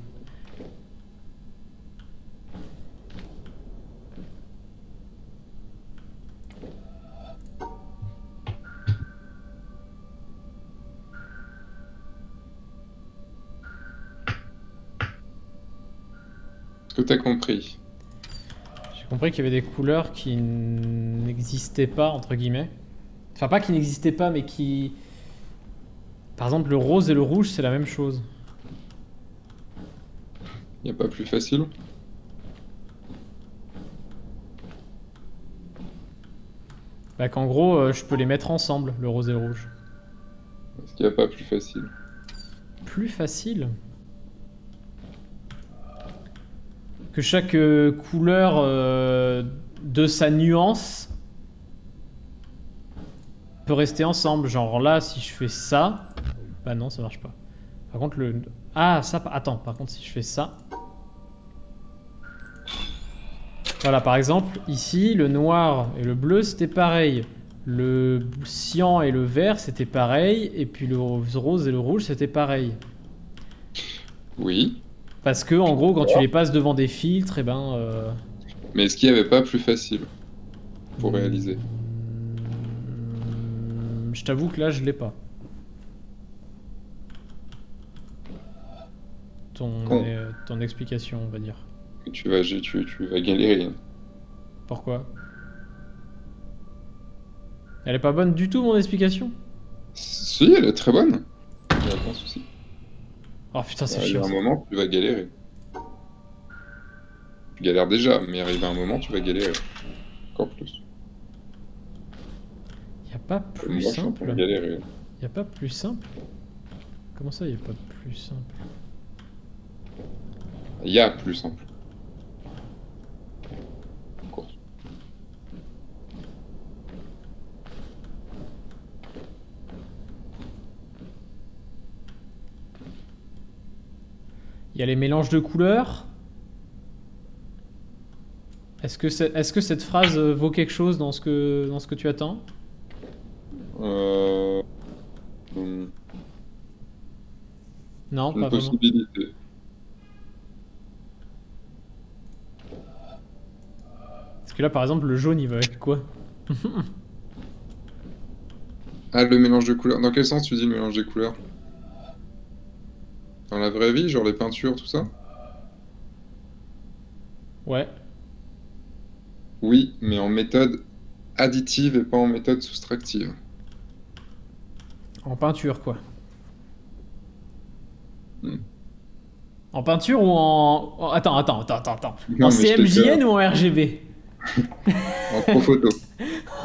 Est-ce que t'as compris? J'ai compris qu'il y avait des couleurs qui n'existaient pas, entre guillemets. Enfin, pas qui n'existaient pas, mais qui... Par exemple, le rose et le rouge, c'est la même chose. Y a pas plus facile? Bah qu'en gros, je peux les mettre ensemble, le rose et le rouge. Est-ce qu'il y a pas plus facile? Plus facile. Que chaque couleur de sa nuance peut rester ensemble. Genre là, si je fais ça... Bah non, ça marche pas. Par contre, le... Ah, ça... Attends, par contre, si je fais ça... Voilà, par exemple, ici, le noir et le bleu, c'était pareil. Le cyan et le vert, c'était pareil. Et puis le rose et le rouge, c'était pareil. Oui. Parce que, en gros, quand tu les passes devant des filtres, et ben... Mais est-ce qu'il y avait pas plus facile pour réaliser? Je t'avoue que là, je l'ai pas. Ton explication, on va dire. Tu vas galérer. Pourquoi? Elle est pas bonne du tout, mon explication? Si, elle est très bonne. Y a aucun souci. Oh putain, c'est Il y chiant. a un Ça. moment, tu vas galérer. Tu galères déjà, mais arrive un moment, tu vas galérer. Encore plus. Y a pas Moi, plus je suis en train de simple? galérer. Y a pas plus simple? Comment ça, y a pas plus simple? Il y a plus simple. Course. Il y a les mélanges de couleurs. Est-ce que cette phrase vaut quelque chose dans ce que tu attends? Non, Une pas vraiment. possibilité. Parce que là, par exemple, le jaune, il va avec quoi? Ah, le mélange de couleurs. Dans quel sens tu dis le mélange des couleurs? Dans la vraie vie, genre les peintures, tout ça? Ouais. Oui, mais en méthode additive et pas en méthode soustractive. En peinture, quoi. Hmm. En peinture ou en... Attends. En Non, mais je t'ai fait CMJN ou en RGB? en pro-photo.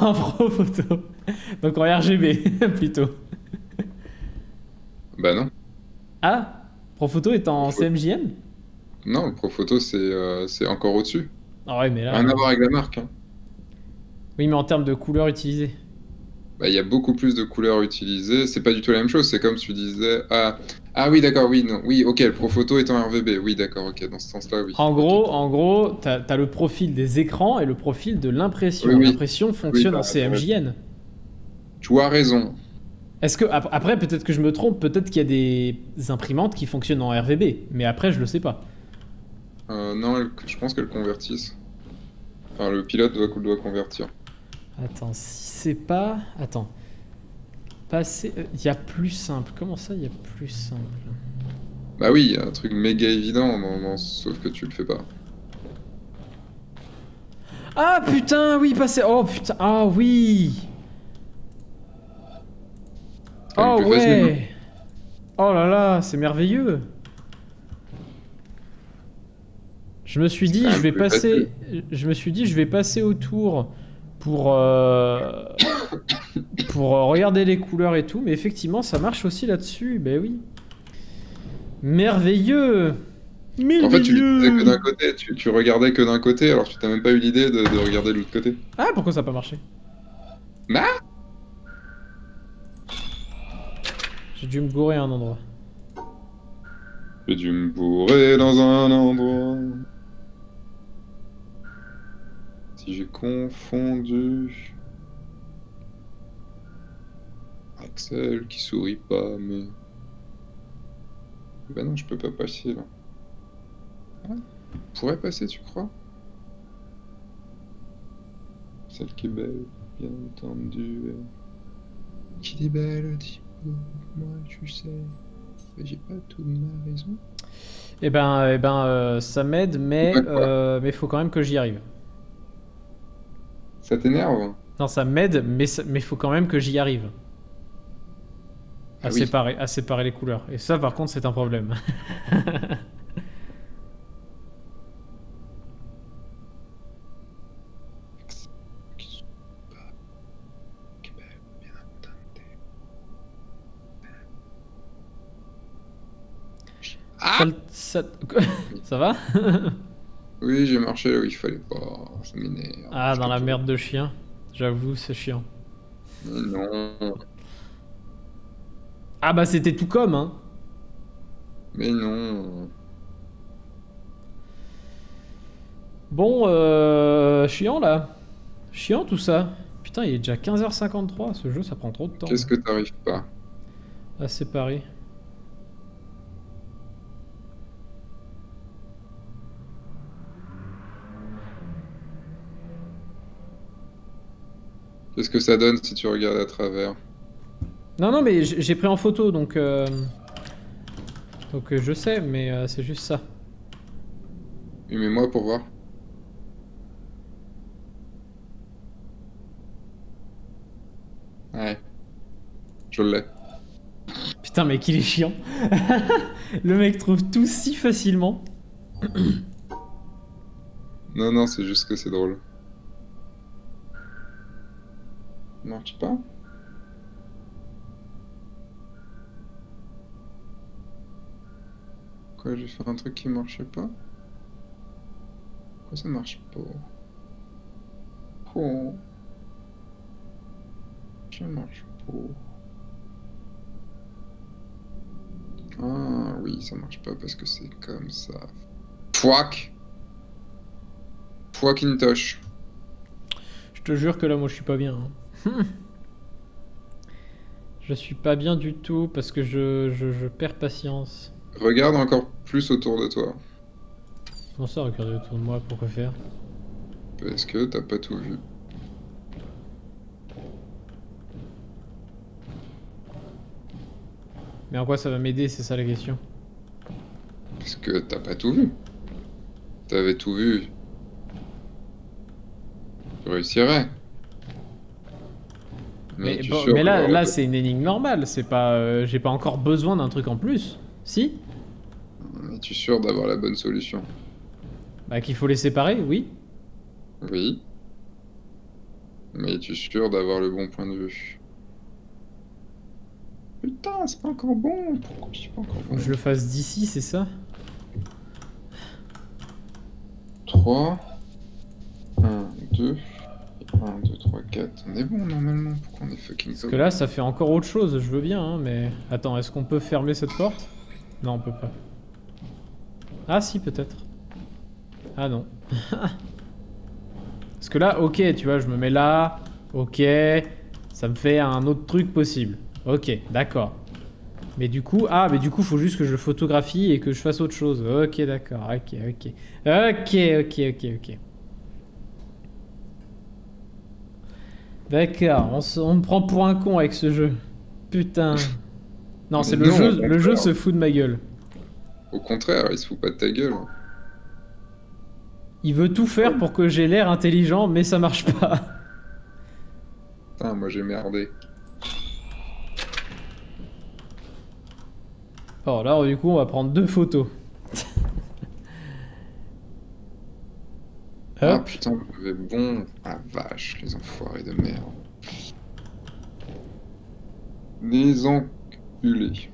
En pro photo. Donc en RGB, plutôt. Bah non. Ah, pro photo est en Pro- CMJN? Non, le pro-photo, c'est encore au-dessus. Ah ouais, mais là... Rien à voir avec la marque, hein. Oui, mais en termes de couleurs utilisées. Bah, il y a beaucoup plus de couleurs utilisées. C'est pas du tout la même chose. C'est comme si tu disais. Ah oui, d'accord, oui, non. Oui, ok, le pro-photo est en RVB. Oui, d'accord, ok, dans ce sens-là, oui. Ok, ok. En gros, t'as le profil des écrans et le profil de Oui, l'impression. oui. L'impression Oui, fonctionne en t'as raison. CMJN. Tu as raison. Est-ce que après peut-être que je me trompe, peut-être qu'il y a des imprimantes qui fonctionnent en RVB, mais après je le sais pas. Non, je pense qu'elles convertissent. Enfin, le pilote doit convertir. Attends, si c'est pas, attends, passer, il y a plus simple. Comment ça, il y a plus simple? Bah oui, il y a un truc méga évident, sauf que tu le fais pas. Ah putain, oui, passer. Oh putain, ah oui. C'est quand même Oh plus facile, non? ouais. Oh là là, c'est merveilleux. Je me suis C'est quand dit, même plus facile. je vais passer autour pour regarder les couleurs et tout, mais effectivement, ça marche aussi là-dessus. Ben oui. Merveilleux. En fait, tu l'utilisais que Merveilleux. d'un côté, tu regardais que d'un côté, alors tu t'as même pas eu l'idée de regarder de l'autre côté. Ah, pourquoi ça n'a pas marché? Bah, J'ai dû me gourer à un endroit. j'ai dû me bourrer dans un endroit. Si j'ai confondu. Axel qui sourit pas, mais. Bah non, je peux pas passer là. Ah, je pourrais passer, tu crois? Celle qui est belle, bien entendu. Qui est belle, Thibaut, moi tu sais. Mais j'ai pas toute ma raison. Ça m'aide, Bah quoi? mais faut quand même que j'y arrive. Ça t'énerve? Non, ça m'aide, mais faut quand même que j'y arrive. Ah oui. À séparer les couleurs. Et ça, par contre, c'est un problème. Qui est belle, bien entendu. Ça, Ah! ça, ça va? Oui, j'ai marché là où il fallait pas. Ça m'énerve. Ah, Je dans te la tourne. merde de chien. J'avoue, c'est chiant. Mais non. Ah bah c'était tout comme, hein. Mais non. Bon, chiant là. Chiant tout ça. Putain, il est déjà 15h53. Ce jeu, ça prend trop de temps. Qu'est-ce que t'arrives pas? À séparer. Qu'est-ce que ça donne si tu regardes à travers? Non, non, mais j'ai pris en photo, donc je sais, mais c'est juste ça. Oui, mais moi pour voir. Ouais, je l'ai. Putain, mec, il est chiant. Le mec trouve tout si facilement. Non, non, c'est juste que c'est drôle. Ça marche pas? Quoi, j'ai fait un truc qui marchait pas? Pourquoi ça marche pas? Pourquoi ça marche pas? Ah oui, ça marche pas parce que c'est comme ça. Pouac! Pouacintosh. Je te jure que là, moi, je suis pas bien. Hein. Je suis pas bien du tout parce que je perds patience. Regarde encore plus autour de toi. Comment ça, regarder autour de moi, pourquoi faire? Parce que t'as pas tout vu. Mais en quoi ça va m'aider, c'est ça la question. Parce que t'as pas tout vu. T'avais tout vu réussirais. Mais, tu es bon, sûr mais là, d'avoir la c'est une énigme normale, c'est pas... j'ai pas encore besoin d'un truc en plus. Si? bonne- Es-tu sûr d'avoir la bonne solution? Bah qu'il faut les séparer, oui. Oui. Mais es-tu sûr d'avoir le bon point de vue? Putain, c'est pas encore bon. Pourquoi je suis pas encore Faut bon? que je le fasse d'ici, c'est ça? 3. 1, 2. 1, 2, 3, 4. On est bon normalement. Pourquoi on est fucking Parce que là, ça fait encore autre chose, je veux bien, hein, mais... Attends, est-ce qu'on peut fermer cette porte? Non, on peut pas. Ah si, peut-être. Ah non. Parce que là, ok, tu vois, je me mets là, ok, ça me fait un autre truc possible. Ok, d'accord. Mais du coup, faut juste que je le photographie et que je fasse autre chose. Ok, d'accord, ok. Ok. D'accord, on me prend pour un con avec ce jeu. Putain. Non, c'est Mais non, au le jeu contraire. se fout de ma gueule. Au contraire, il se fout pas de ta gueule. Il veut tout faire pour que j'ai l'air intelligent, mais ça marche pas. Putain, moi j'ai merdé. Bon, là, du coup, on va prendre 2 photos. Ah Hop. putain, vous avez bon. Ah vache, les enfoirés de merde. Les enculés.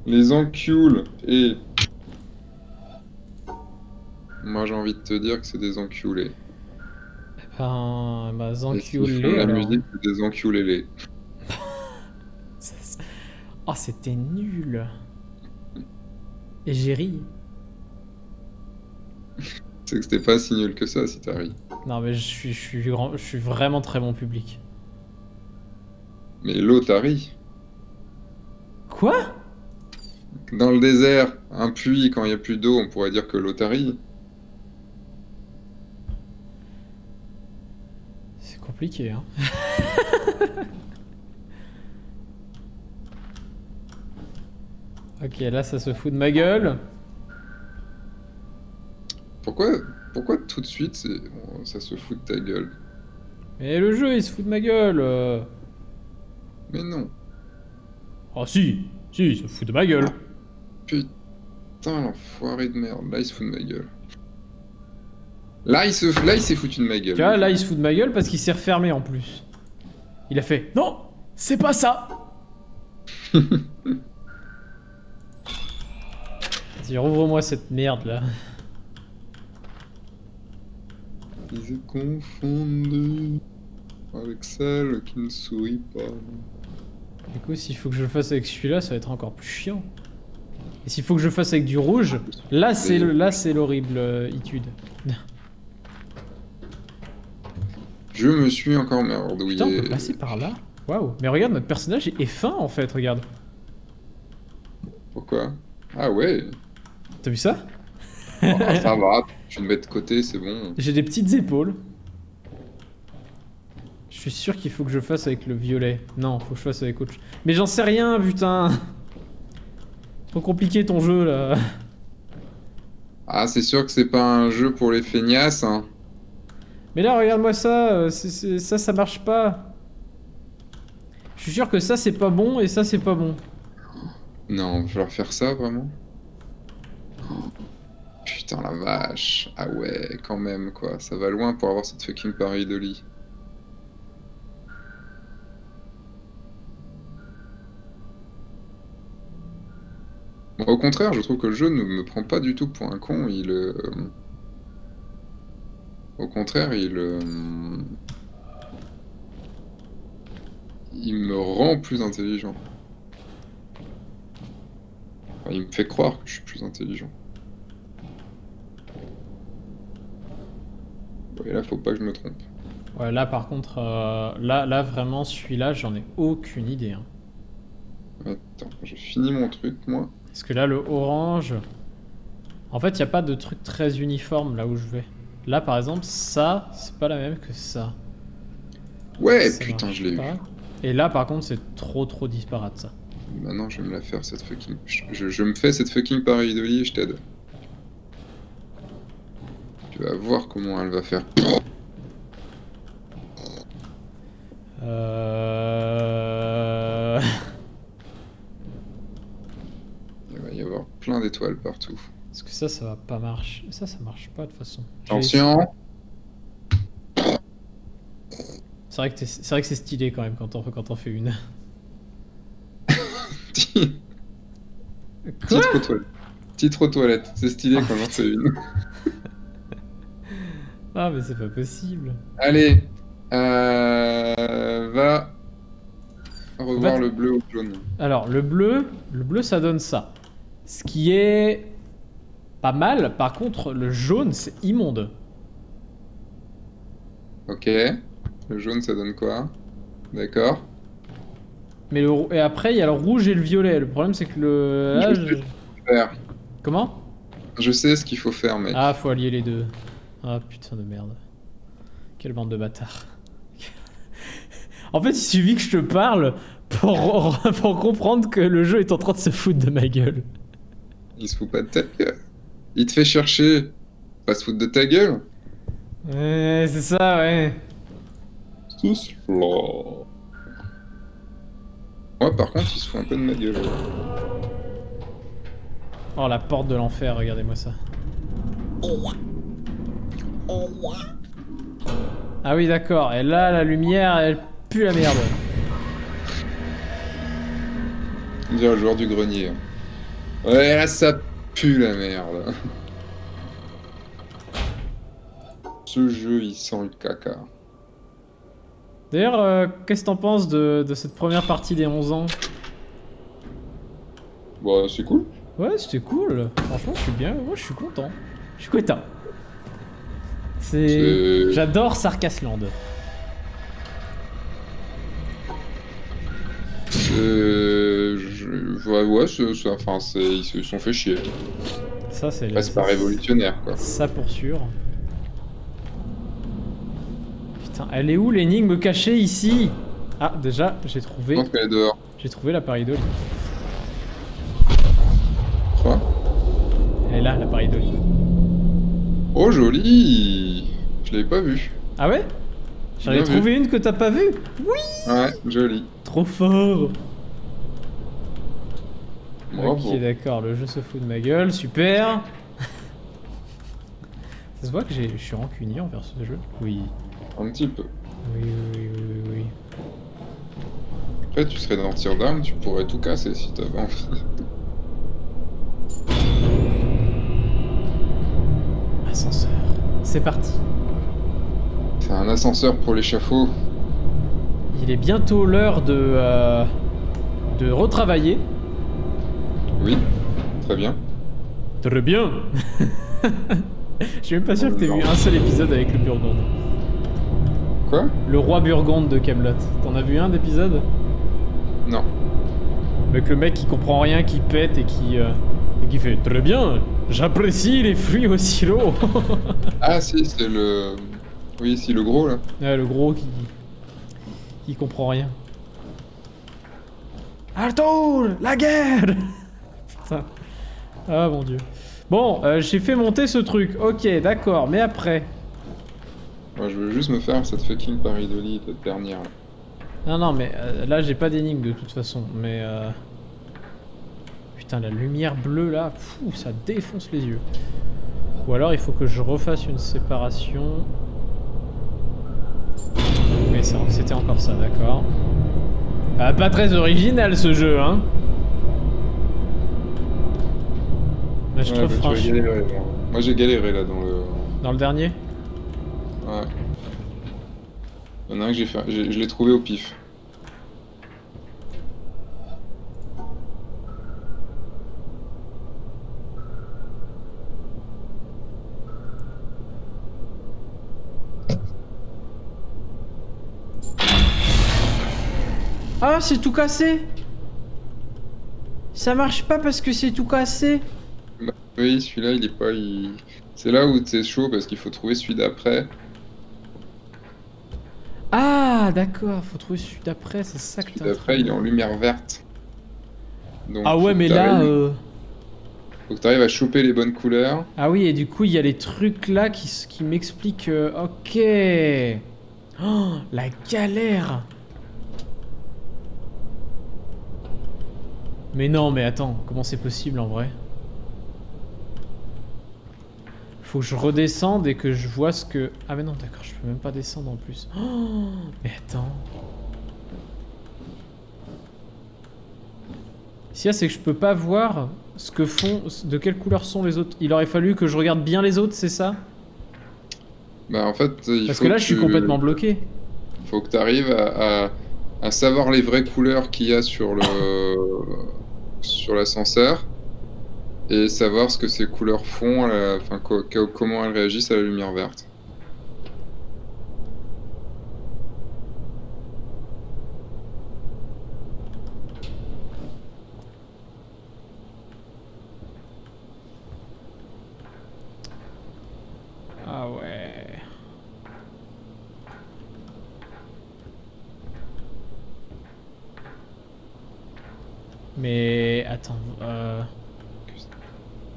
Les encules. Et moi j'ai envie de te dire que c'est des enculés. Ben, bah, Et s'ils font de enculé la alors. musique, c'est des enculés. Oh, c'était nul. Et j'ai ri. C'est que c'était pas si nul que ça si t'as ri. Non, mais je suis vraiment très bon public. Mais l'eau t'as ri. Quoi? Dans le désert, un puits, quand il n'y a plus d'eau, on pourrait dire que l'eau t'a ri. C'est compliqué, hein. Ok, là, ça se fout de ma gueule. Pourquoi tout de suite ça se fout de ta gueule? Mais le jeu, il se fout de ma gueule. Mais non. Oh, si, il se fout de ma gueule. Putain, l'enfoiré de merde. Là, il se fout de ma gueule. Là, il s'est foutu de ma gueule. Tu vois, là, il se fout de ma gueule parce qu'il s'est refermé en plus. Il a fait non, c'est pas ça. Vas-y, rouvre-moi cette merde là. Ils se confondent avec celle qui ne sourit pas. Du coup, s'il faut que je le fasse avec celui-là, ça va être encore plus chiant. Et s'il faut que je le fasse avec du rouge, là c'est l'horrible étude. Je me suis encore merdouillé. Putain, on peut passer par là. Waouh. Mais regarde, notre personnage est fin en fait, regarde. Pourquoi? Ah ouais. T'as vu ça? Ah, ça va, tu me mets de côté, c'est bon. J'ai des petites épaules. Je suis sûr qu'il faut que je fasse avec le violet. Non, faut que je fasse avec autre chose. Mais j'en sais rien, putain. Trop compliqué ton jeu là. Ah, c'est sûr que c'est pas un jeu pour les feignasses, hein. Mais là, regarde-moi ça. Ça marche pas. Je suis sûr que ça c'est pas bon et ça c'est pas bon. Non, va falloir faire ça, vraiment? Putain, la vache. Ah ouais, quand même, quoi. Ça va loin pour avoir cette fucking pareille de lit. Bon, au contraire, je trouve que le jeu ne me prend pas du tout pour un con. Au contraire, il me rend plus intelligent. Enfin, il me fait croire que je suis plus intelligent. Et là, faut pas que je me trompe. Ouais, là par contre, là vraiment celui-là, j'en ai aucune idée. Hein. Attends, je finis mon truc, moi. Parce que là, le orange... En fait, il n'y a pas de truc très uniforme là où je vais. Là, par exemple, ça, c'est pas la même que ça. Ouais, Ça putain, marche je l'ai eu. pas. Et là, par contre, c'est trop disparate, ça. Maintenant, je vais me la faire, cette fucking... Je me fais cette fucking pareidolie et je t'aide. Tu vas voir comment elle va faire. Il va y avoir plein d'étoiles partout. Est-ce que ça va pas marcher? Ça marche pas de toute façon. Attention. C'est vrai que c'est stylé quand même quand on fait une. Quoi? Titre aux toilettes. Titre aux toilettes. C'est stylé quand j'en fais une. Ah mais c'est pas possible. Allez. Va revoir le bleu ou le jaune. Alors le bleu ça donne ça. Ce qui est pas mal. Par contre le jaune c'est immonde. Ok. Le jaune ça donne quoi? D'accord. Mais et après il y a le rouge et le violet. Le problème c'est que le... Là, Faire. Comment? Je sais ce qu'il faut faire, mec. Ah, faut allier les deux. Ah putain de merde. Quelle bande de bâtards. En fait, il suffit que je te parle pour comprendre que le jeu est en train de se foutre de ma gueule. Il se fout pas de ta gueule. Il te fait chercher. Pas se foutre de ta gueule. Ouais, c'est ça, ouais. Tous là. Moi, par contre, il se fout un peu de ma gueule. Oh, la porte de l'enfer, regardez-moi ça. Ah oui, d'accord. Et là, la lumière, elle pue la merde. On dirait le joueur du grenier. Ouais, là, ça pue la merde. Ce jeu, il sent le caca. D'ailleurs, qu'est-ce que t'en penses de cette première partie des 11 ans? Bah, c'est cool. Ouais, c'était cool. Franchement, je suis bien. Moi, je suis content. Je suis content. J'adore Sarkasland. Ouais, enfin, ils se sont fait chier. Ça, c'est c'est pas révolutionnaire, quoi. Ça, pour sûr. Putain, elle est où l'énigme cachée ici? Ah, déjà, j'ai trouvé... Je pense qu'elle est dehors. J'ai trouvé la pareidolie. Quoi? Elle est là, la pareidolie. Oh, joli! Je l'avais pas vu. Ah ouais? J'en ai trouvé une que t'as pas vue? Oui! Ouais, joli. Trop fort! Bravo. Ok, d'accord, le jeu se fout de ma gueule, super! Ça se voit que je suis rancunier envers ce jeu? Oui. Un petit peu. Oui. Après, tu serais dans le tir d'arme, tu pourrais tout casser si t'avais envie. Ascenseur. C'est parti. C'est un ascenseur pour l'échafaud. Il est bientôt l'heure de retravailler. Oui, très bien. Très bien. Je suis même pas sûr que t'aies vu un seul épisode avec le Burgonde. Quoi? Le roi Burgonde de Camelot. T'en as vu un d'épisode? Non. Avec le mec qui comprend rien, qui pète et qui fait très bien. J'apprécie les fruits au sirop. Ah si, c'est le... Oui, si, le gros, là. Ouais, le gros qui comprend rien. Arthur, la guerre. Putain. Ah mon dieu. Bon, j'ai fait monter ce truc. Ok, d'accord, mais après... Moi, je veux juste me faire cette fucking pareidolie de dernière. Là. Non, mais là, j'ai pas d'énigme de toute façon, mais... Putain, la lumière bleue, là, pfou, ça défonce les yeux. Ou alors, il faut que je refasse une séparation... Mais c'était encore ça, d'accord. Ah, pas très original, ce jeu, hein. Mais je trouve franchement... Moi, j'ai galéré, là, dans le... Dans le dernier? Ouais. Il y en a un que j'ai fait... Je l'ai trouvé au pif. Ah, c'est tout cassé. Ça marche pas parce que c'est tout cassé. Bah, oui, celui-là, il est pas... C'est là où t'es chaud, parce qu'il faut trouver celui d'après. Ah, Ah, d'accord, faut trouver celui d'après, c'est ça que Celui t'es en train d'après, de il est en lumière verte. Donc, Ah ouais, mais là... faut que t'arrives à choper les bonnes couleurs. Ah oui, et du coup, il y a les trucs là qui m'expliquent... Ok. Oh, la galère. Mais non, mais attends, comment c'est possible en vrai? Faut que je redescende et que je vois ce que... Ah mais non, d'accord, je peux même pas descendre en plus. Oh, mais attends. Si c'est que je peux pas voir ce que font... De quelle couleur sont les autres. Il aurait fallu que je regarde bien les autres, c'est ça? Bah en fait, il Parce faut que là, je suis complètement bloqué. faut que tu arrives à savoir les vraies couleurs qu'il y a sur sur l'ascenseur et savoir ce que ces couleurs font, enfin comment elles réagissent à la lumière verte. Ah ouais... Mais... Attends,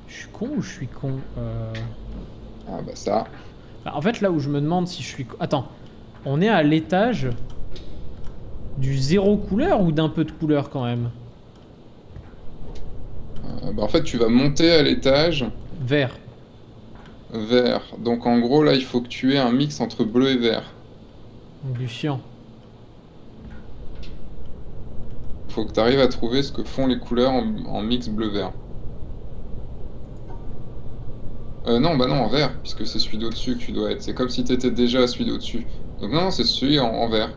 Je suis con ou je suis con Ah bah ça. Bah, en fait, là où je me demande si je suis... Attends, on est à l'étage du zéro couleur ou d'un peu de couleur quand même? Bah en fait, tu vas monter à l'étage Vert. vert. Donc en gros, là, il faut que tu aies un mix entre bleu et vert. Donc du cyan. Il faut que tu arrives à trouver ce que font les couleurs en mix bleu-vert. Non, bah non, en vert, puisque c'est celui d'au-dessus que tu dois être. C'est comme si tu étais déjà à celui d'au-dessus. Donc non, c'est celui en vert.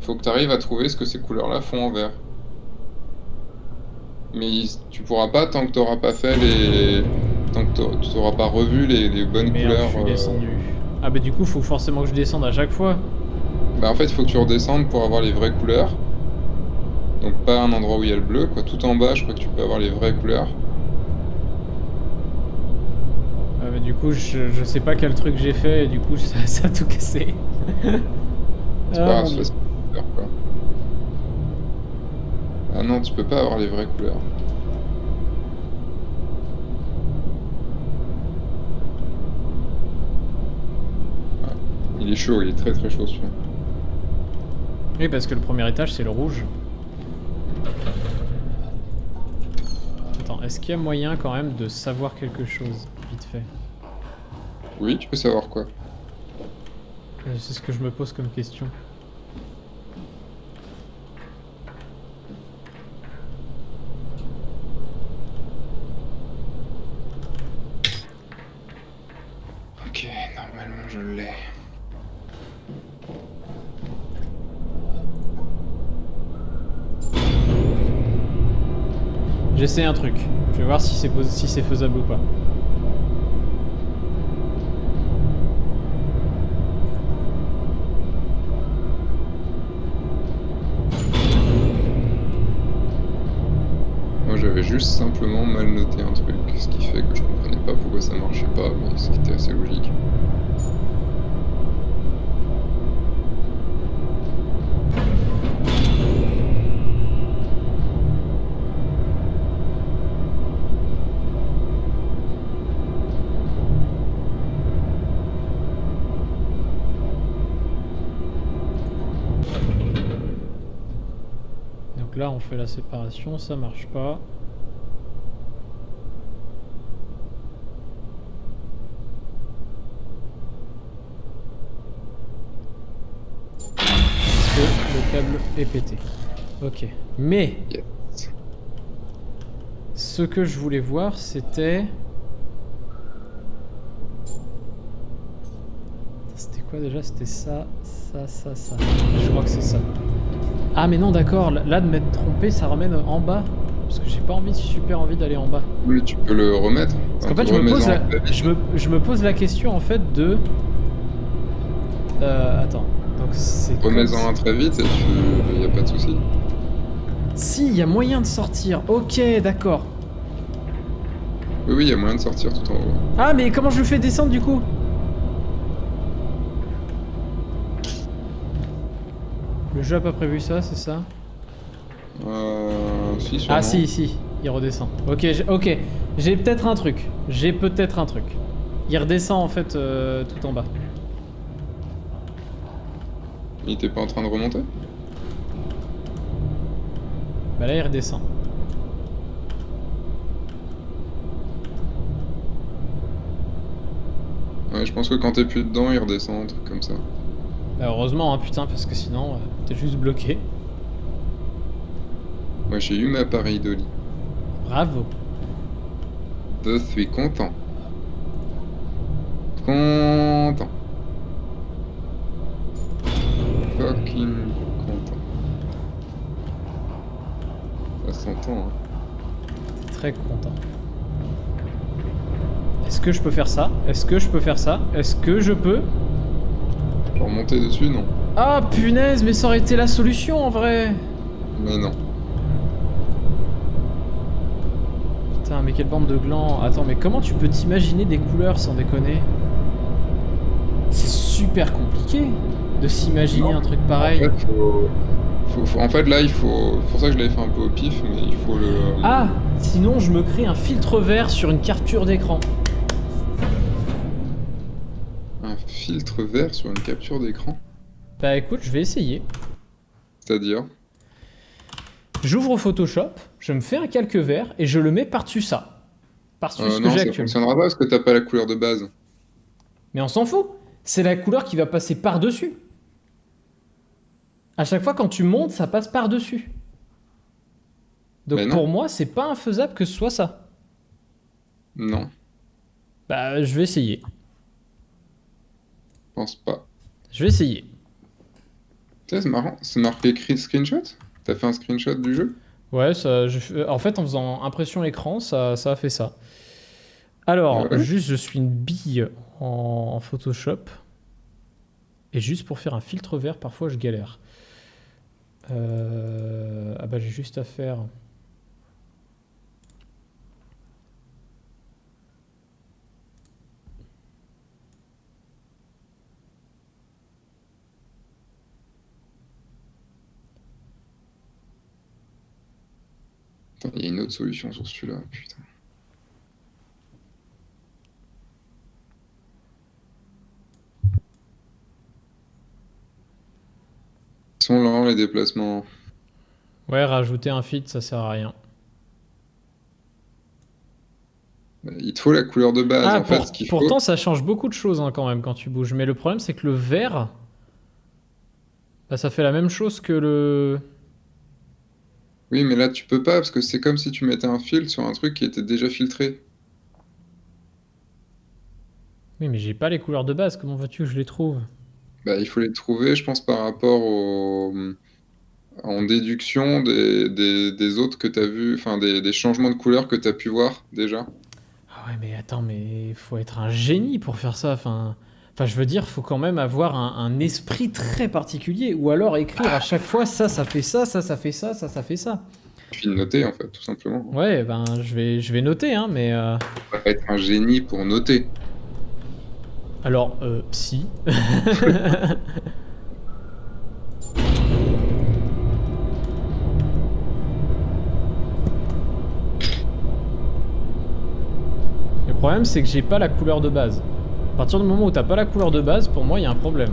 Il faut que tu arrives à trouver ce que ces couleurs-là font en vert. Mais tu pourras pas tant que tu n'auras pas fait les... Tant que tu n'auras pas revu les bonnes Merde, couleurs. je suis descendu. Ah bah du coup, faut forcément que je descende à chaque fois. Bah en fait, il faut que tu redescendes pour avoir les vraies couleurs. Donc pas un endroit où il y a le bleu, quoi. Tout en bas, je crois que tu peux avoir les vraies couleurs. Ah bah du coup, je sais pas quel truc j'ai fait et du coup, ça a tout cassé. C'est pas grave, c'est facile de faire, quoi. Ah non, tu peux pas avoir les vraies couleurs. Ouais. Il est chaud, il est très très chaud celui-là. Oui, parce que le premier étage, c'est le rouge. Attends, est-ce qu'il y a moyen quand même de savoir quelque chose, vite fait? Oui, tu peux savoir quoi? C'est ce que je me pose comme question. Ok, normalement je l'ai. J'essaie un truc. Je vais voir si c'est faisable ou pas. Moi j'avais juste simplement mal noté un truc, ce qui fait que je comprenais pas pourquoi ça marchait pas, mais ce qui était assez logique. Donc là, on fait la séparation, ça marche pas. Parce que le câble est pété. Ok. Mais Yes. ce que je voulais voir, c'était... C'était quoi déjà? C'était ça, ça. Je crois que c'est ça. Ah mais non, d'accord. Là, de m'être trompé, ça ramène en bas. Parce que j'ai pas super envie d'aller en bas. Oui, tu peux le remettre. Parce qu'en fait, je me pose la question en fait de... Attends. Donc c'est... Remets-en un très vite et y a pas de souci. Si, il y a moyen de sortir. Ok, d'accord. Oui, oui, il y a moyen de sortir tout en haut. Ah, mais comment je le fais descendre du coup? Le jeu a pas prévu ça, c'est ça? Si, sûrement. Ah si, il redescend. Ok, j'ai peut-être un truc. Il redescend en fait tout en bas. Il était pas en train de remonter? Bah là il redescend. Ouais, je pense que quand t'es plus dedans, il redescend, un truc comme ça. Bah heureusement hein, putain, parce que sinon t'es juste bloqué. Moi, j'ai eu ma pareille de lit. Bravo. Je suis content. Content. Fucking content. Ça s'entend, hein. T'es très content. Est-ce que je peux faire ça? Est-ce que je peux faire ça? Est-ce que je peux? Genre remonter dessus, non. Ah punaise, mais ça aurait été la solution en vrai. Mais non. Putain, mais quelle bande de glands. Attends, mais comment tu peux t'imaginer des couleurs sans déconner? C'est super compliqué de s'imaginer un truc pareil. En fait, en fait, là, il faut... C'est pour ça que je l'avais fait un peu au pif, mais il faut le... Ah, sinon je me crée un filtre vert sur une capture d'écran. Un filtre vert sur une capture d'écran. Bah écoute, je vais essayer. C'est-à-dire... J'ouvre Photoshop, je me fais un calque vert et je le mets par-dessus ça. Par-dessus ce que non, j'ai ça actuellement. fonctionnera pas parce que t'as pas la couleur de base. Mais on s'en fout. C'est la couleur qui va passer par-dessus. À chaque fois quand tu montes, ça passe par-dessus. Donc Mais non. pour moi, c'est pas infaisable que ce soit ça. Non, Bah je vais essayer. je pense pas. Je vais essayer. Tu sais, c'est marrant, c'est marqué screenshot? T'as fait un screenshot du jeu? Ouais, en fait, en faisant impression écran, ça a fait ça. Alors, Ah ouais. juste, je suis une bille en Photoshop. Et juste pour faire un filtre vert, parfois, je galère. Ah bah, j'ai juste à faire... Attends, il y a une autre solution sur celui-là, putain. Ils sont lents les déplacements. Ouais, rajouter un filtre, ça sert à rien. Il te faut la couleur de base. Ah, En fait, ce qu'il faut... pourtant, ça change beaucoup de choses hein, quand même quand tu bouges. Mais le problème, c'est que le vert, bah, ça fait la même chose que le... Oui, mais là, tu peux pas, parce que c'est comme si tu mettais un filtre sur un truc qui était déjà filtré. Oui, mais j'ai pas les couleurs de base. Comment veux-tu que je les trouve? Bah, il faut les trouver, je pense, par rapport au... en déduction des autres que t'as vu, enfin, des changements de couleur que t'as pu voir, déjà. Ah ouais, mais attends, mais faut être un génie pour faire ça. Enfin, je veux dire, faut quand même avoir un esprit très particulier. Ou alors écrire à chaque fois, ça fait ça, ça fait ça, ça fait ça. Il suffit de noter, en fait, tout simplement. Ouais, ben, je vais noter, hein, mais... Faut pas être un génie pour noter. Alors, si. Le problème, c'est que j'ai pas la couleur de base. À partir du moment où t'as pas la couleur de base, pour moi, il y a un problème.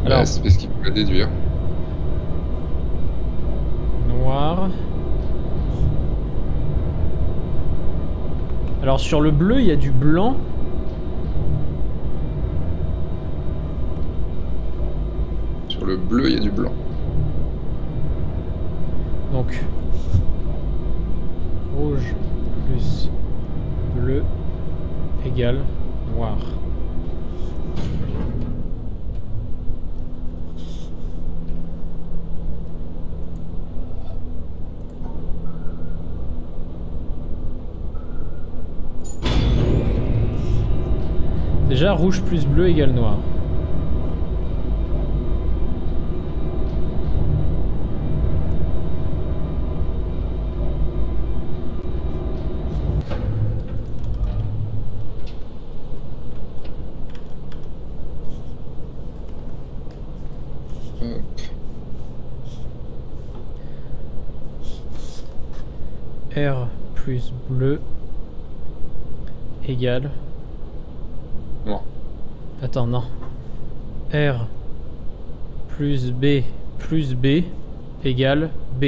Alors, Ouais, c'est parce qu'il faut la déduire. noir. Alors, sur le bleu, il y a du blanc. Sur le bleu, il y a du blanc. Donc, rouge plus bleu égale noir. Déjà, rouge plus bleu égale noir. Hop. plus bleu égale... Noir. Attends, non. R plus B égale B.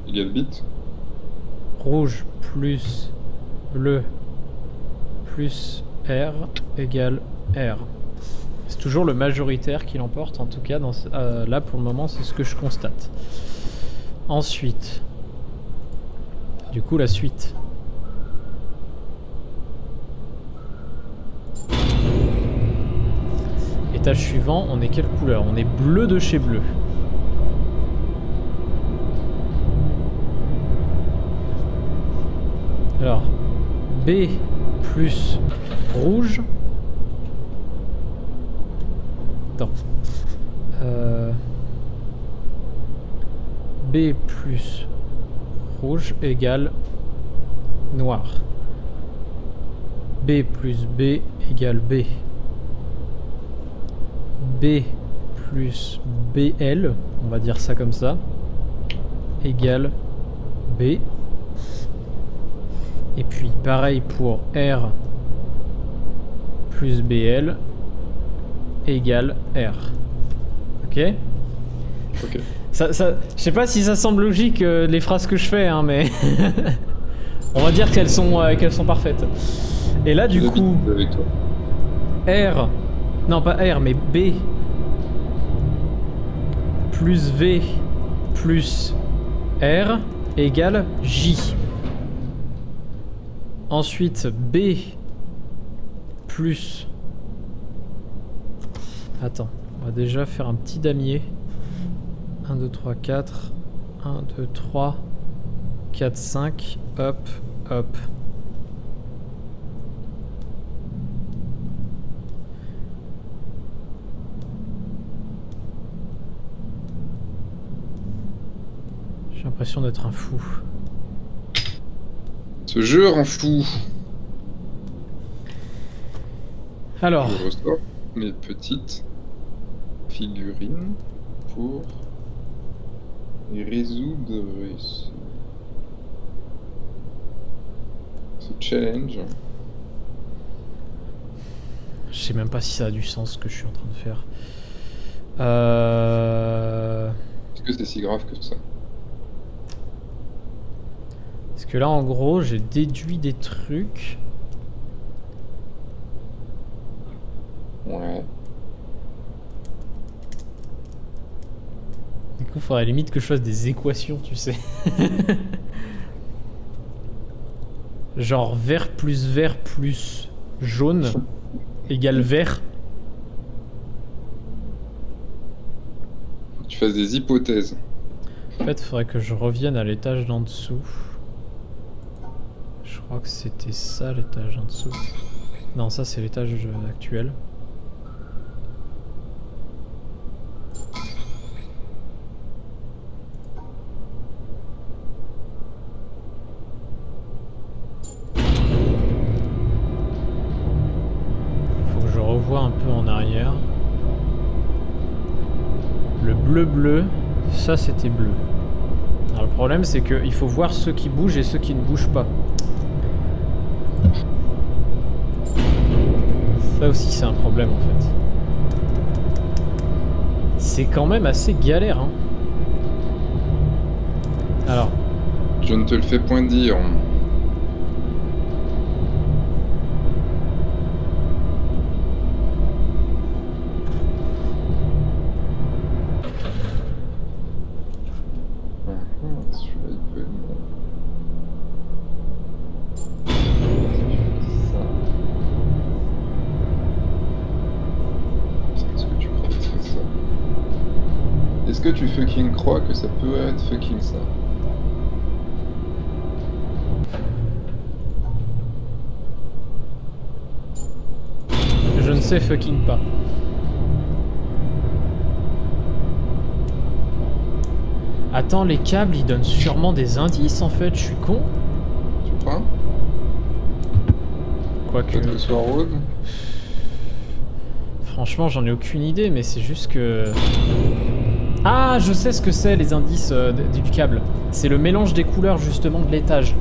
Égale bit. Rouge plus bleu plus R égale R. C'est toujours le majoritaire qui l'emporte, en tout cas dans là pour le moment c'est ce que je constate. Ensuite, du coup la suite. Étage suivant, on est quelle couleur? On est bleu de chez bleu. Alors, B plus rouge. Attends. B plus rouge égale noir. B plus B égale B. B plus BL, on va dire ça comme ça, égale B. Et puis pareil pour R plus BL égale R. Ok? Ok. Je sais pas si ça semble logique les phrases que je fais, hein, mais on va dire qu'elles sont parfaites. Et là du coup, avec toi. R, non pas R mais B plus V plus R égale J. Ensuite, B plus... Attends, on va déjà faire un petit damier. 1, 2, 3, 4. 1, 2, 3, 4, 5. Hop, hop. J'ai l'impression d'être un fou. Ce jeu rend fou. Alors, Je ressors mes petites figurines pour les résoudre ce challenge. je sais même pas si ça a du sens ce que je suis en train de faire. Est-ce que c'est si grave que ça? Parce que là, en gros, j'ai déduit des trucs. Ouais. Du coup, faudrait limite que je fasse des équations, tu sais. Genre vert plus jaune égale vert. Faut que tu fasses des hypothèses. En fait, faudrait que je revienne à l'étage d'en dessous. Je crois que c'était ça l'étage en dessous. Non, ça c'est l'étage actuel. Faut que je revoie un peu en arrière. Le bleu, ça c'était bleu. Alors le problème c'est qu'il faut voir ceux qui bougent et ceux qui ne bougent pas. Ça aussi c'est un problème en fait. C'est quand même assez galère, hein. Alors. Je ne te le fais point dire. Celui-là il peut être bon. Est-ce que tu crois que c'est ça? Est-ce que tu fucking crois que ça peut être fucking ça? Je ne sais fucking pas. Attends, les câbles ils donnent sûrement des indices en fait, je suis con. Tu crois? Quoique. Peut-être que ce soit rose? Franchement, j'en ai aucune idée, mais c'est juste que. Ah, je sais ce que c'est les indices du câble. C'est le mélange des couleurs justement de l'étage.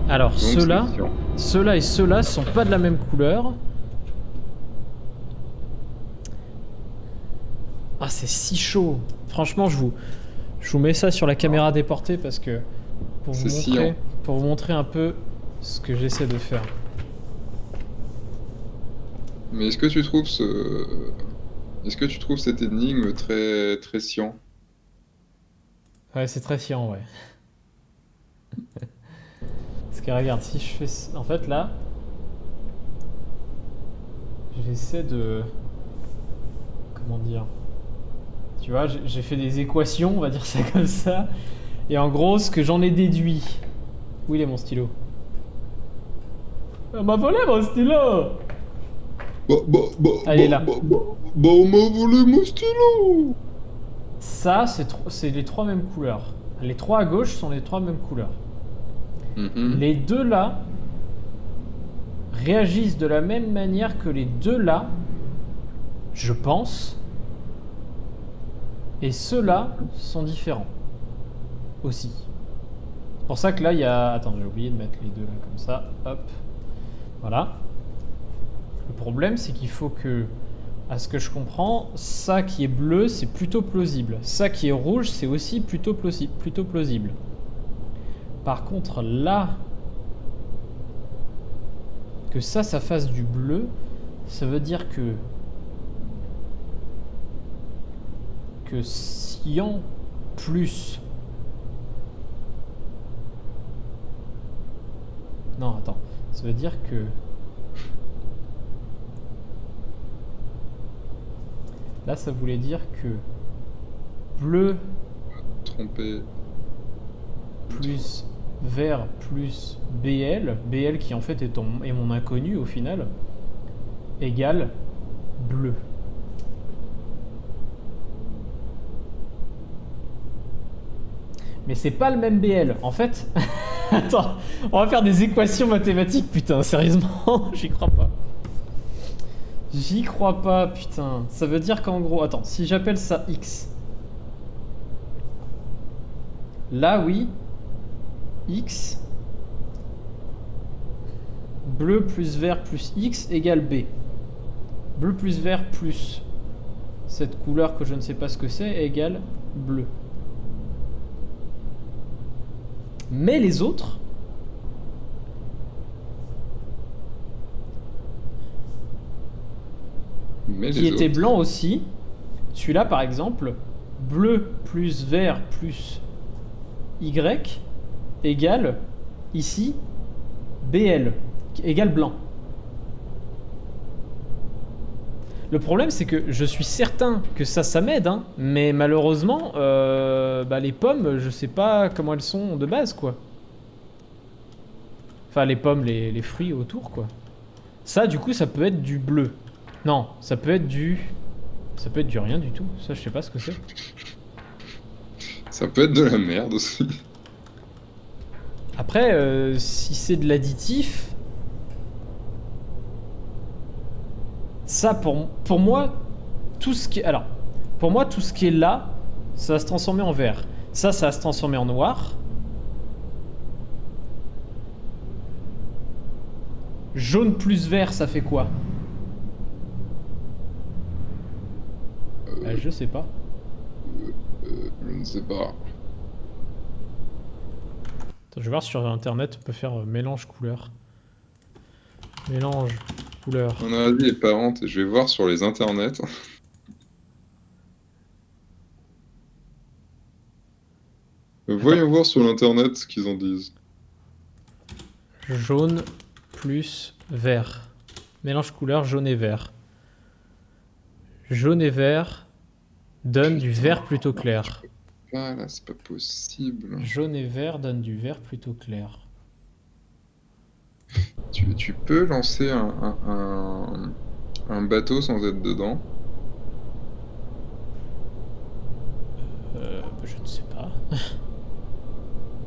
Alors Donc, ceux-là, c'est chiant. ceux-là et ceux-là sont pas de la même couleur. Ah, c'est si chaud. Franchement, je vous mets ça sur la caméra déportée parce que C'est sciant. pour vous montrer un peu ce que j'essaie de faire. Mais est-ce que tu trouves Est-ce que tu trouves cette énigme très très sciant? Ouais, c'est très fiant, ouais. Parce que regarde, si je fais... En fait, là... J'essaie de... Comment dire? Tu vois, j'ai fait des équations, on va dire ça comme ça. Et en gros, ce que j'en ai déduit... Où il est mon stylo? On m'a volé mon stylo! Allez, là. On m'a volé mon stylo! Ça, c'est les trois mêmes couleurs. Les trois à gauche sont les trois mêmes couleurs. Mhm. Les deux là réagissent de la même manière que les deux là, je pense. Et ceux-là sont différents. Aussi. C'est pour ça que là, il y a... Attends, j'ai oublié de mettre les deux là comme ça. Hop. Voilà. Le problème, c'est qu'il faut que... À ce que je comprends, ça qui est bleu, c'est plutôt plausible. Ça qui est rouge, c'est aussi plutôt plausible. Par contre, là... Que ça fasse du bleu, ça veut dire que... Que cyan plus... Non, attends. Ça veut dire que... Là, ça voulait dire que... Bleu Trompé. plus vert plus BL, BL qui en fait est mon inconnu au final, égale bleu. Mais c'est pas le même BL. En fait... Attends, on va faire des équations mathématiques, putain, sérieusement, j'y crois pas. J'y crois pas, putain. Ça veut dire qu'en gros... Attends, si j'appelle ça X... Là, oui. X... Bleu plus vert plus X égale B. Bleu plus vert plus... Cette couleur que je ne sais pas ce que c'est égale bleu. Mais les autres... Mais qui les était autres. blanc aussi. Celui-là, par exemple, bleu plus vert plus Y égale, ici, BL, égale blanc. Le problème, c'est que je suis certain que ça m'aide, hein, mais malheureusement, les pommes, je sais pas comment elles sont de base, quoi. Enfin, les pommes, les fruits autour, quoi. Ça, du coup, ça peut être du bleu. Non, ça peut être du... Ça peut être du rien du tout. Ça, je sais pas ce que c'est. Ça peut être de la merde aussi. Après, si c'est de l'additif... Ça, pour moi, tout ce qui est... Alors, pour moi, tout ce qui est là, ça va se transformer en vert. Ça va se transformer en noir. Jaune plus vert, ça fait quoi? Je sais pas. Je ne sais pas. Attends, je vais voir sur internet, on peut faire mélange couleur. Mélange couleur. Mon avis est parente et je vais voir sur les internets. Voyons voir sur l'internet ce qu'ils en disent. Jaune plus vert. Mélange couleur jaune et vert. Jaune et vert donne du vert plutôt clair. Ah là, c'est pas possible. Jaune et vert donne du vert plutôt clair. Tu peux lancer un bateau sans être dedans? Je ne sais pas.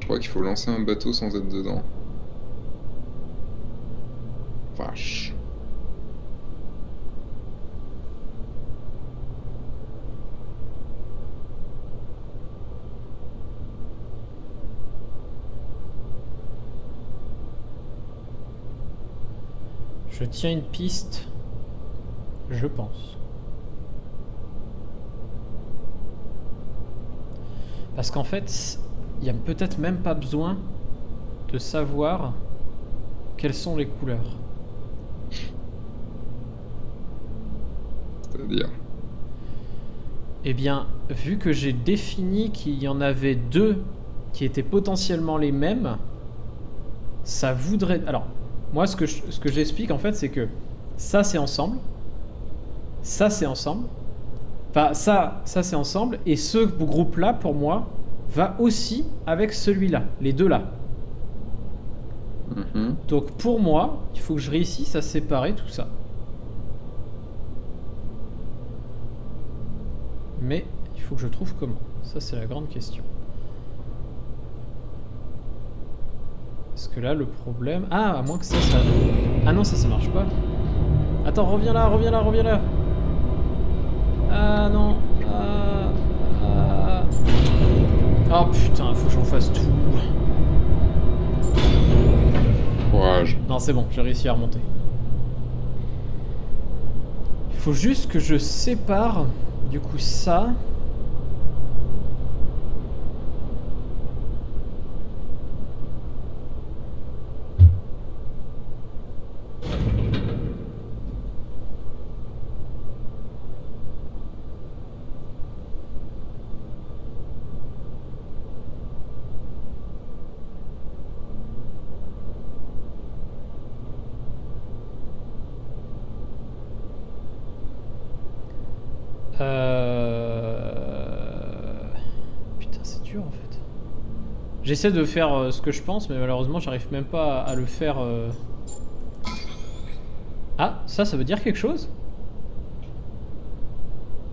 Je crois qu'il faut lancer un bateau sans être dedans. Vache. Je tiens une piste, je pense. Parce qu'en fait, il n'y a peut-être même pas besoin de savoir quelles sont les couleurs. C'est-à-dire. Eh bien, vu que j'ai défini qu'il y en avait deux qui étaient potentiellement les mêmes, ça voudrait... Alors, moi, ce que j'explique, en fait, c'est que ça, c'est ensemble. Ça, c'est ensemble. Enfin, ça c'est ensemble. Et ce groupe-là, pour moi, va aussi avec celui-là. Les deux là. Donc, pour moi, il faut que je réussisse à séparer tout ça. Mais il faut que je trouve comment. Ça, c'est la grande question. Parce que là, le problème... Ah, à moins que ça... Ah non, ça marche pas. Attends, reviens là, reviens là, reviens là. Ah non. Oh putain, faut que j'en fasse tout. Courage. Non, c'est bon, j'ai réussi à remonter. Il faut juste que je sépare, du coup, ça... Putain, c'est dur en fait. J'essaie de faire ce que je pense, mais malheureusement, j'arrive même pas à le faire. Ah, ça veut dire quelque chose?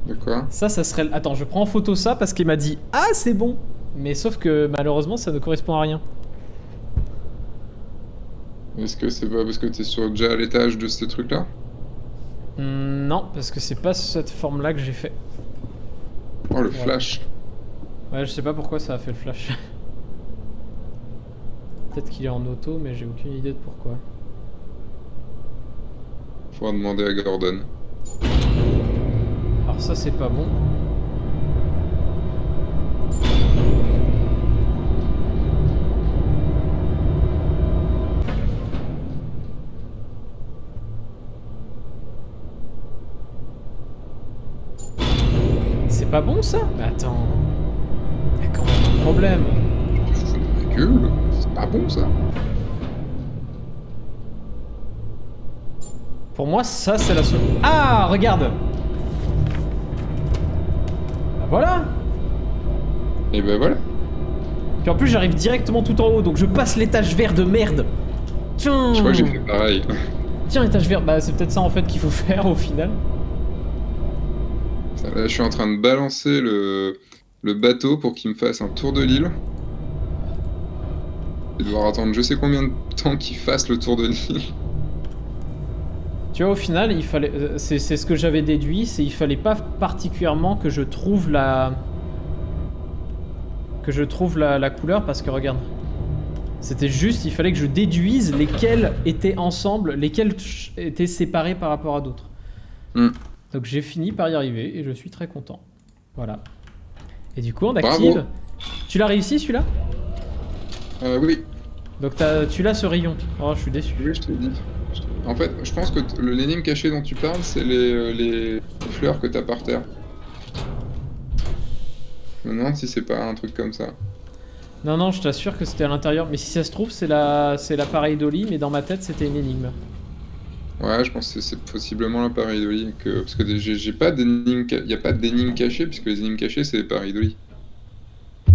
De quoi? Ça serait... Attends, je prends en photo ça parce qu'il m'a dit « Ah, c'est bon !» Mais sauf que malheureusement, ça ne correspond à rien. Est-ce que c'est pas parce que t'es déjà à l'étage de ce truc-là? Non, parce que c'est pas cette forme-là que j'ai fait. Oh, le flash. Ouais, je sais pas pourquoi ça a fait le flash. Peut-être qu'il est en auto, mais j'ai aucune idée de pourquoi. Faudra demander à Gordon. Alors ça, c'est pas bon. C'est pas bon ça? Mais attends. Il y a quand même un problème. Je te fous de ma gueule. C'est pas bon ça. Pour moi, ça c'est la seule. Ah, regarde! Bah voilà! Et ben voilà. Puis en plus, j'arrive directement tout en haut, donc je passe l'étage vert de merde. Tiens! Je crois que j'ai fait pareil. Tiens, étage vert. Bah, c'est peut-être ça en fait qu'il faut faire au final. Là, je suis en train de balancer le bateau pour qu'il me fasse un tour de l'île. Je vais devoir attendre je sais combien de temps qu'il fasse le tour de l'île. Tu vois, au final, il fallait. C'est ce que j'avais déduit, c'est il fallait pas particulièrement que je trouve la. La couleur parce que regarde. C'était juste, il fallait que je déduise lesquels étaient ensemble, lesquels étaient séparés par rapport à d'autres. Donc j'ai fini par y arriver et je suis très content. Voilà. Et du coup, on active. Bravo. Tu l'as réussi celui-là? Oui. Donc tu l'as ce rayon. Oh, je suis déçu. Oui, je te l'ai dit. En fait, je pense que l'énigme cachée dont tu parles, c'est les fleurs que t'as par terre. Je me demande si c'est pas un truc comme ça. Non, je t'assure que c'était à l'intérieur. Mais si ça se trouve, c'est l'appareil d'Oli, mais dans ma tête, c'était une énigme. Ouais, je pense que c'est possiblement l'appareil d'Oli. Parce que j'ai pas d'énigme... Il n'y a pas d'énigme cachée, puisque les énigmes cachées, c'est l'appareil d'Oli.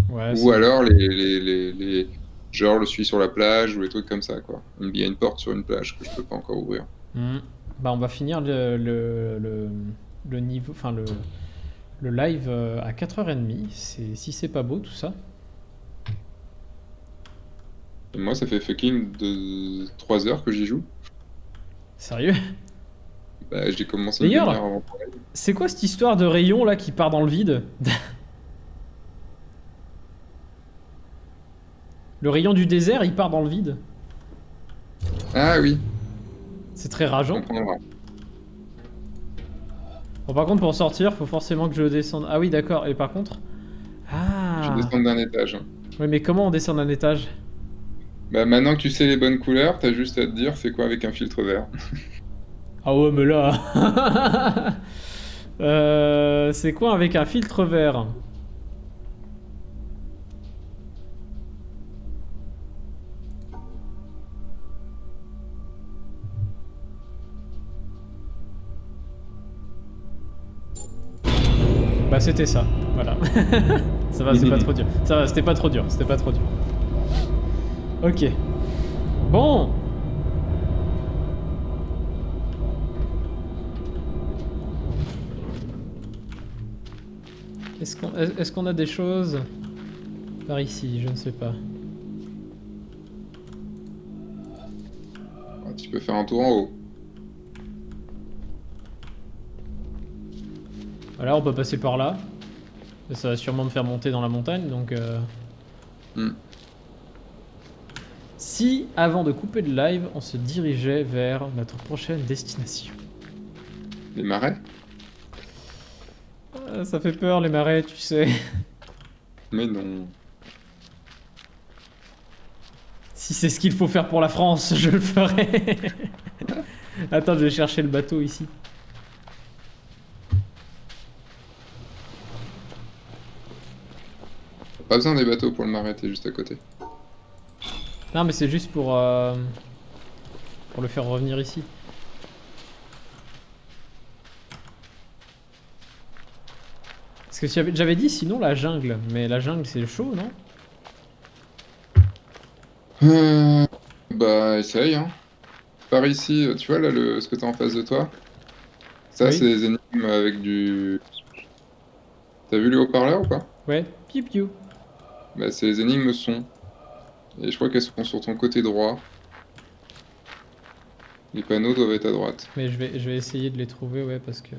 Ouais, Ou alors les... Genre le suivi sur la plage, ou les trucs comme ça, quoi. Il y a une porte sur une plage que je peux pas encore ouvrir. Bah, on va finir le niveau... Enfin, le live à 4h30. Si c'est pas beau, tout ça. Et moi, ça fait fucking 3 heures que j'y joue. Sérieux? Bah, j'ai commencé D'ailleurs, une demi-heure avant. c'est quoi cette histoire de rayon là qui part dans le vide? Le rayon du désert, il part dans le vide. Ah oui. C'est très On rageant. prendra. Bon, par contre, pour sortir, faut forcément que je descende. Ah oui, d'accord. Et par contre... Je Ah. descends d'un étage. Oui, mais comment on descend d'un étage? Bah maintenant que tu sais les bonnes couleurs, t'as juste à te dire c'est quoi avec un filtre vert. Ah ouais, mais là... c'est quoi avec un filtre vert? Bah c'était ça, voilà. Ça va, c'est pas trop dur. Ça va, c'était pas trop dur, c'était pas trop dur. Ok. Bon. Est-ce qu'on a des choses par ici? Je ne sais pas. Ah, tu peux faire un tour en haut. Voilà, on peut passer par là. Ça va sûrement me faire monter dans la montagne, donc... Hmm. Si, avant de couper le live, on se dirigeait vers notre prochaine destination. Les marais? Ça fait peur les marais, tu sais. Mais non. Si c'est ce qu'il faut faire pour la France, je le ferai. Attends, je vais chercher le bateau ici. Pas besoin des bateaux pour le marais, t'es juste à côté. Non, mais c'est juste pour le faire revenir ici. Parce que j'avais dit sinon la jungle, mais la jungle c'est chaud, non? Bah essaye, hein. Par ici, tu vois là ce que t'as en face de toi? Ça c'est Oui. des énigmes avec du... T'as vu les haut-parleurs ou pas? Ouais. Piu piu. Bah c'est les énigmes son. Et je crois qu'elles sont sur ton côté droit. Les panneaux doivent être à droite. Mais je vais essayer de les trouver, ouais, parce que...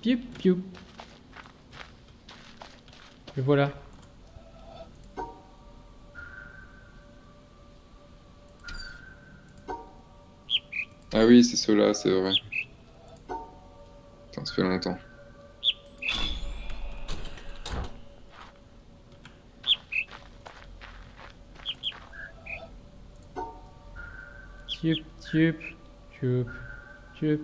Piu piu. Et voilà. Ah oui, c'est ceux-là, c'est vrai. Putain, ça fait longtemps. Tup, tup, tup, tup.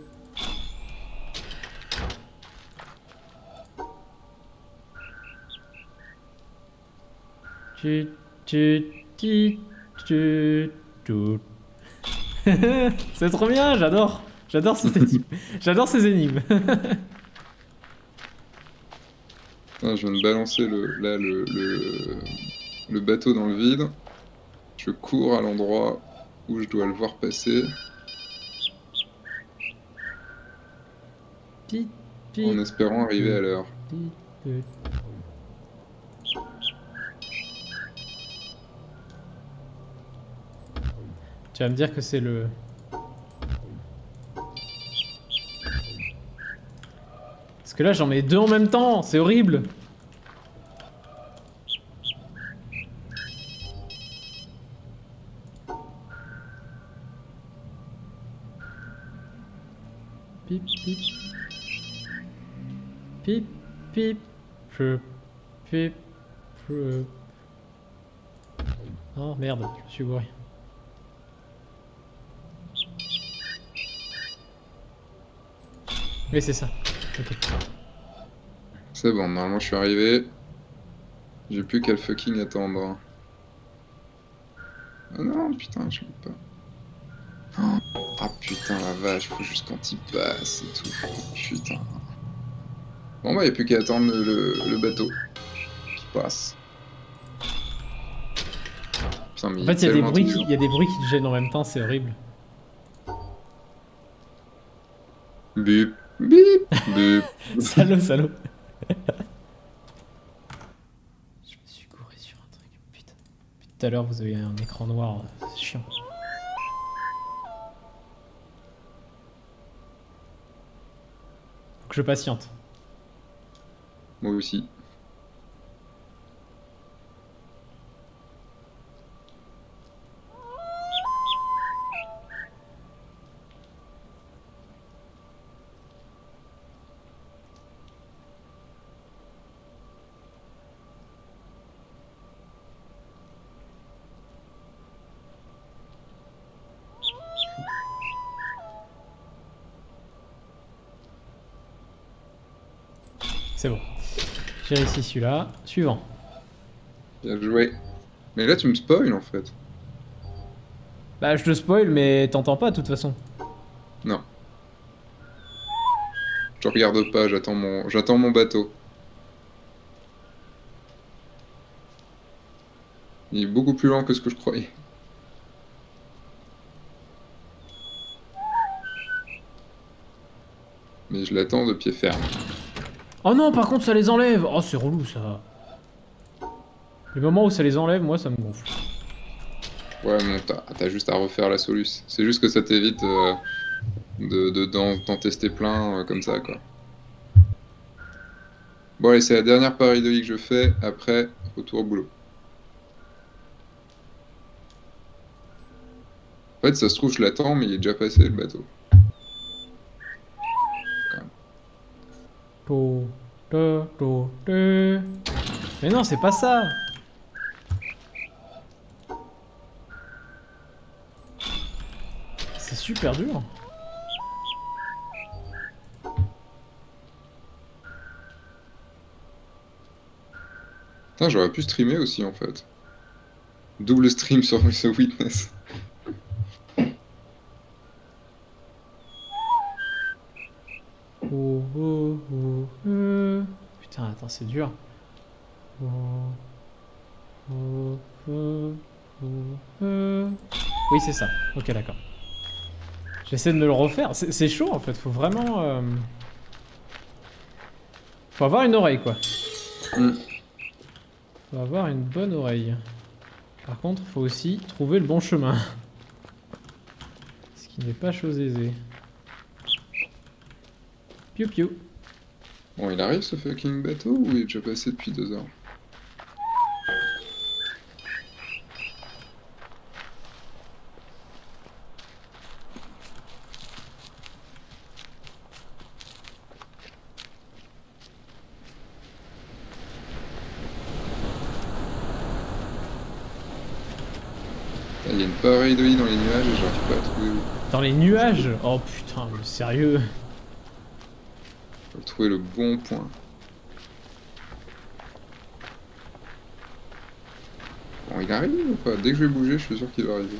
Tut, tut, tut, tut, tut. C'est trop bien, j'adore. J'adore ces énigmes. J'adore ces énigmes. Putain, je viens de balancer le bateau dans le vide. Je cours à l'endroit où je dois le voir passer. Pit, En pit, espérant arriver à l'heure. pit, pit. Tu vas me dire que c'est le... Parce que là j'en mets deux en même temps, c'est horrible. Pip, pip. Pip, pip. Pip, pip. Pip. Oh merde, je me suis gouré. Oui, c'est ça. Ok. C'est bon, normalement je suis arrivé. J'ai plus qu'à le fucking attendre. Ah non, putain, je peux pas. Ah putain, la vache, faut juste quand il passe et tout. Putain. Bon bah, y'a plus qu'à attendre le bateau qui passe. Putain, mais En il est fait, il y a des tellement bruits intelligent. il y a des bruits qui te gênent en même temps, c'est horrible. Bip, bip, bip. Salaud, salaud. Je me suis gouré sur un truc. Putain. Depuis tout à l'heure, vous avez un écran noir. C'est chiant. Faut que je patiente. Moi aussi. C'est bon. J'ai réussi celui-là. Suivant. Bien joué. Mais là, tu me spoil en fait. Bah, je te spoil, mais t'entends pas de toute façon. Non. Je regarde pas, j'attends mon bateau. Il est beaucoup plus lent que ce que je croyais. Mais je l'attends de pied ferme. Oh non, par contre, ça les enlève. Oh, c'est relou ça. Les moments où ça les enlève, moi, ça me gonfle. Ouais, bon, t'as juste à refaire la soluce. C'est juste que ça t'évite d'en tester plein comme ça, quoi. Bon, allez, c'est la dernière pareille de lit que je fais. Après, retour au boulot. En fait, ça se trouve, je l'attends, mais il est déjà passé le bateau. Mais non, c'est pas ça. C'est super dur. Putain, j'aurais pu streamer aussi, en fait. Double stream sur ce Witness. Putain, attends, c'est dur. Oui, c'est ça. Ok, d'accord. J'essaie de me le refaire. C'est chaud en fait. Faut vraiment. Faut avoir une oreille quoi. Faut avoir une bonne oreille. Par contre, faut aussi trouver le bon chemin. Ce qui n'est pas chose aisée. Piu piu. Bon, il arrive ce fucking bateau ou il est déjà passé depuis 2 heures? Il y a une pareille de lit dans les nuages et j'arrive pas à trouver où. Dans les nuages. Oh putain, mais sérieux. Faut trouver le bon point. Bon, il arrive ou pas? Dès que je vais bouger, je suis sûr qu'il va arriver.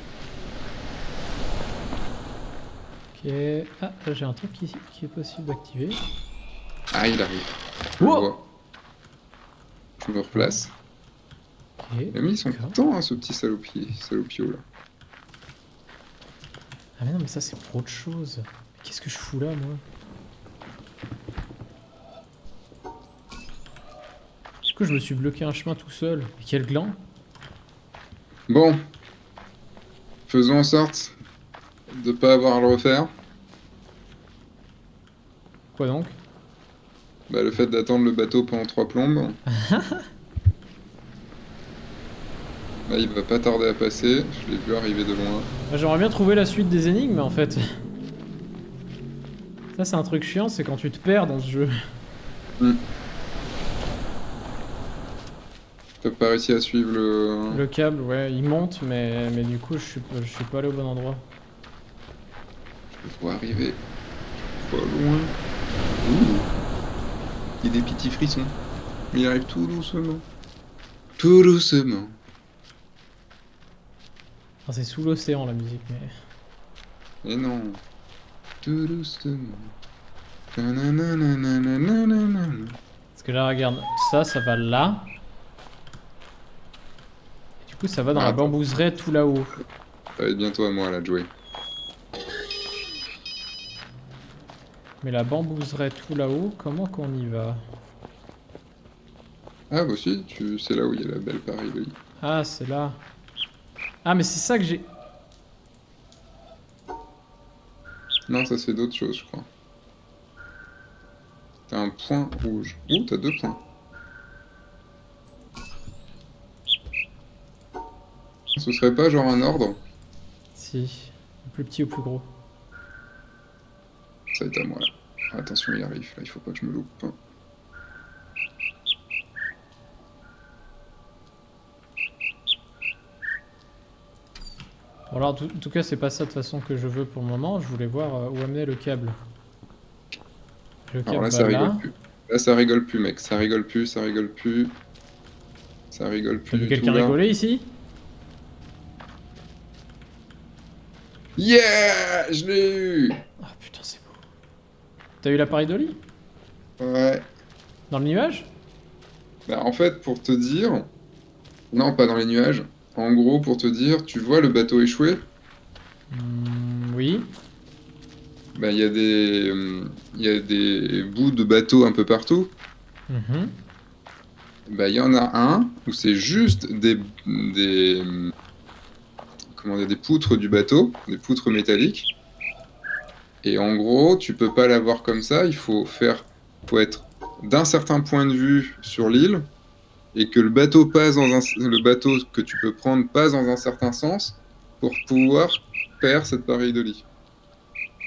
Ok. Ah, là j'ai un truc qui est possible d'activer. Ah, il arrive. Je le Wow. vois. Je me replace. Ok. Mais ils sont contents, hein, ce petit salopio là. Ah mais non, mais ça c'est pour autre chose. Mais qu'est-ce que je fous là, moi? Du coup, je me suis bloqué un chemin tout seul. Mais quel gland. Bon. Faisons en sorte de pas avoir à le refaire. Quoi donc? Bah, le fait d'attendre le bateau pendant 3 plombes. Là, il va pas tarder à passer. Je l'ai vu arriver de loin. Moi, j'aimerais bien trouver la suite des énigmes, en fait. Ça, c'est un truc chiant, c'est quand tu te perds dans ce jeu. T'as pas réussi à suivre le... Le câble, ouais, il monte, mais du coup, je suis pas allé au bon endroit. Je le vois arriver. Pas loin. Ouh. Il y a des petits frissons. Mais il arrive tout doucement. Tout doucement. Enfin, c'est sous l'océan, la musique, mais... Et non. Tout doucement. Nananananananana. Parce que là, regarde, ça va là. Et du coup, ça va dans la Attends. bambouseraie tout là-haut. Ça va être bientôt à moi, là, de jouer. Mais la bambouseraie tout là-haut, comment qu'on y va? Ah, bah si, c'est là où il y a la belle pareille de lit. Ah, c'est là. Ah, mais c'est ça que j'ai... Non, ça c'est d'autres choses, je crois. T'as un point rouge. Ouh, t'as 2 points. Ce serait pas genre un ordre? Si. Le plus petit au plus gros. Ça va être à moi, là. Attention, il arrive, là, il faut pas que je me loupe. Bon, alors, en tout cas, c'est pas ça de toute façon que je veux pour le moment. Je voulais voir où amener le câble. Le câble Alors là, va ça là. rigole plus. Là, ça rigole plus, mec. Ça rigole plus, ça rigole plus. Ça rigole T'as plus vu du tout, quelqu'un là. rigoler ici? Yeah! Je l'ai eu! Ah putain, c'est beau. T'as eu l'appareil d'Oli? Ouais. Dans le nuage? Bah, en fait, pour te dire... Non, pas dans les nuages. En gros, pour te dire, tu vois le bateau échoué? Oui. Bah, il y a des bouts de bateau un peu partout. Mhm. Bah, il y en a un où c'est juste des, comment dire, des poutres du bateau, des poutres métalliques. Et en gros, tu peux pas l'avoir comme ça. Faut être d'un certain point de vue sur l'île et que le bateau que tu peux prendre passe dans un certain sens pour pouvoir faire cette pareille de lit.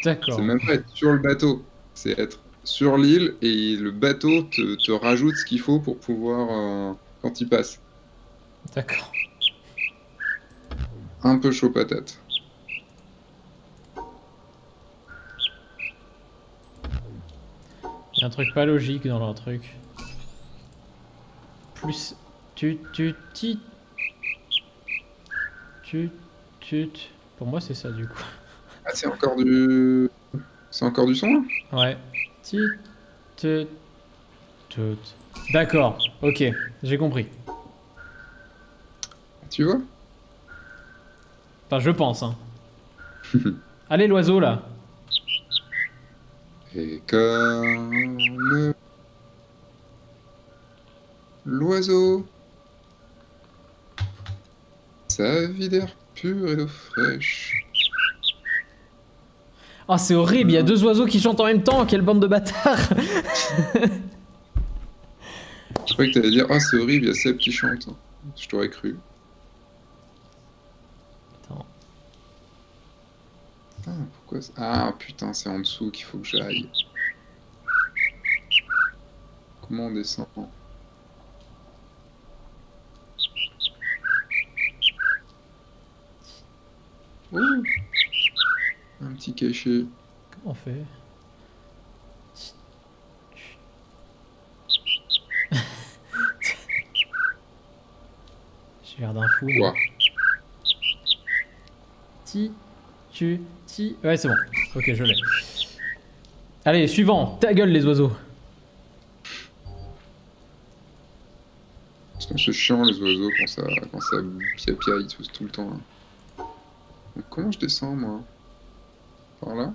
C'est D'accord. même pas être sur le bateau, c'est être sur l'île et le bateau te rajoute ce qu'il faut pour pouvoir quand il passe. D'accord. Un peu chaud patate. Il y a un truc pas logique dans leur truc. Plus... ti... Tu... Pour moi, c'est ça, du coup. Ah, c'est encore du son là? Ouais. Ti... Te... Tout. D'accord. Ok. J'ai compris. Tu vois? Enfin, je pense, hein. Allez, l'oiseau, là. Et comme l'oiseau, sa vie d'air pur et d'eau fraîche. Ah, c'est horrible, il y a deux oiseaux qui chantent en même temps, quelle bande de bâtards. Je croyais que t'allais dire, ah c'est horrible, il y a Seb qui chante. Je t'aurais cru. Attends. Ah, pourquoi ça... Ah putain, c'est en dessous qu'il faut que j'aille. Comment on descend? Oh, un petit cachet. Comment on fait? J'ai l'air d'un fou. Ouah. Ti... Ouais, c'est bon. Ok, je l'ai. Allez, suivant. Ta gueule, les oiseaux. C'est chiant les oiseaux quand ça piaille tout le temps. Là. Donc, comment je descends moi? Par là?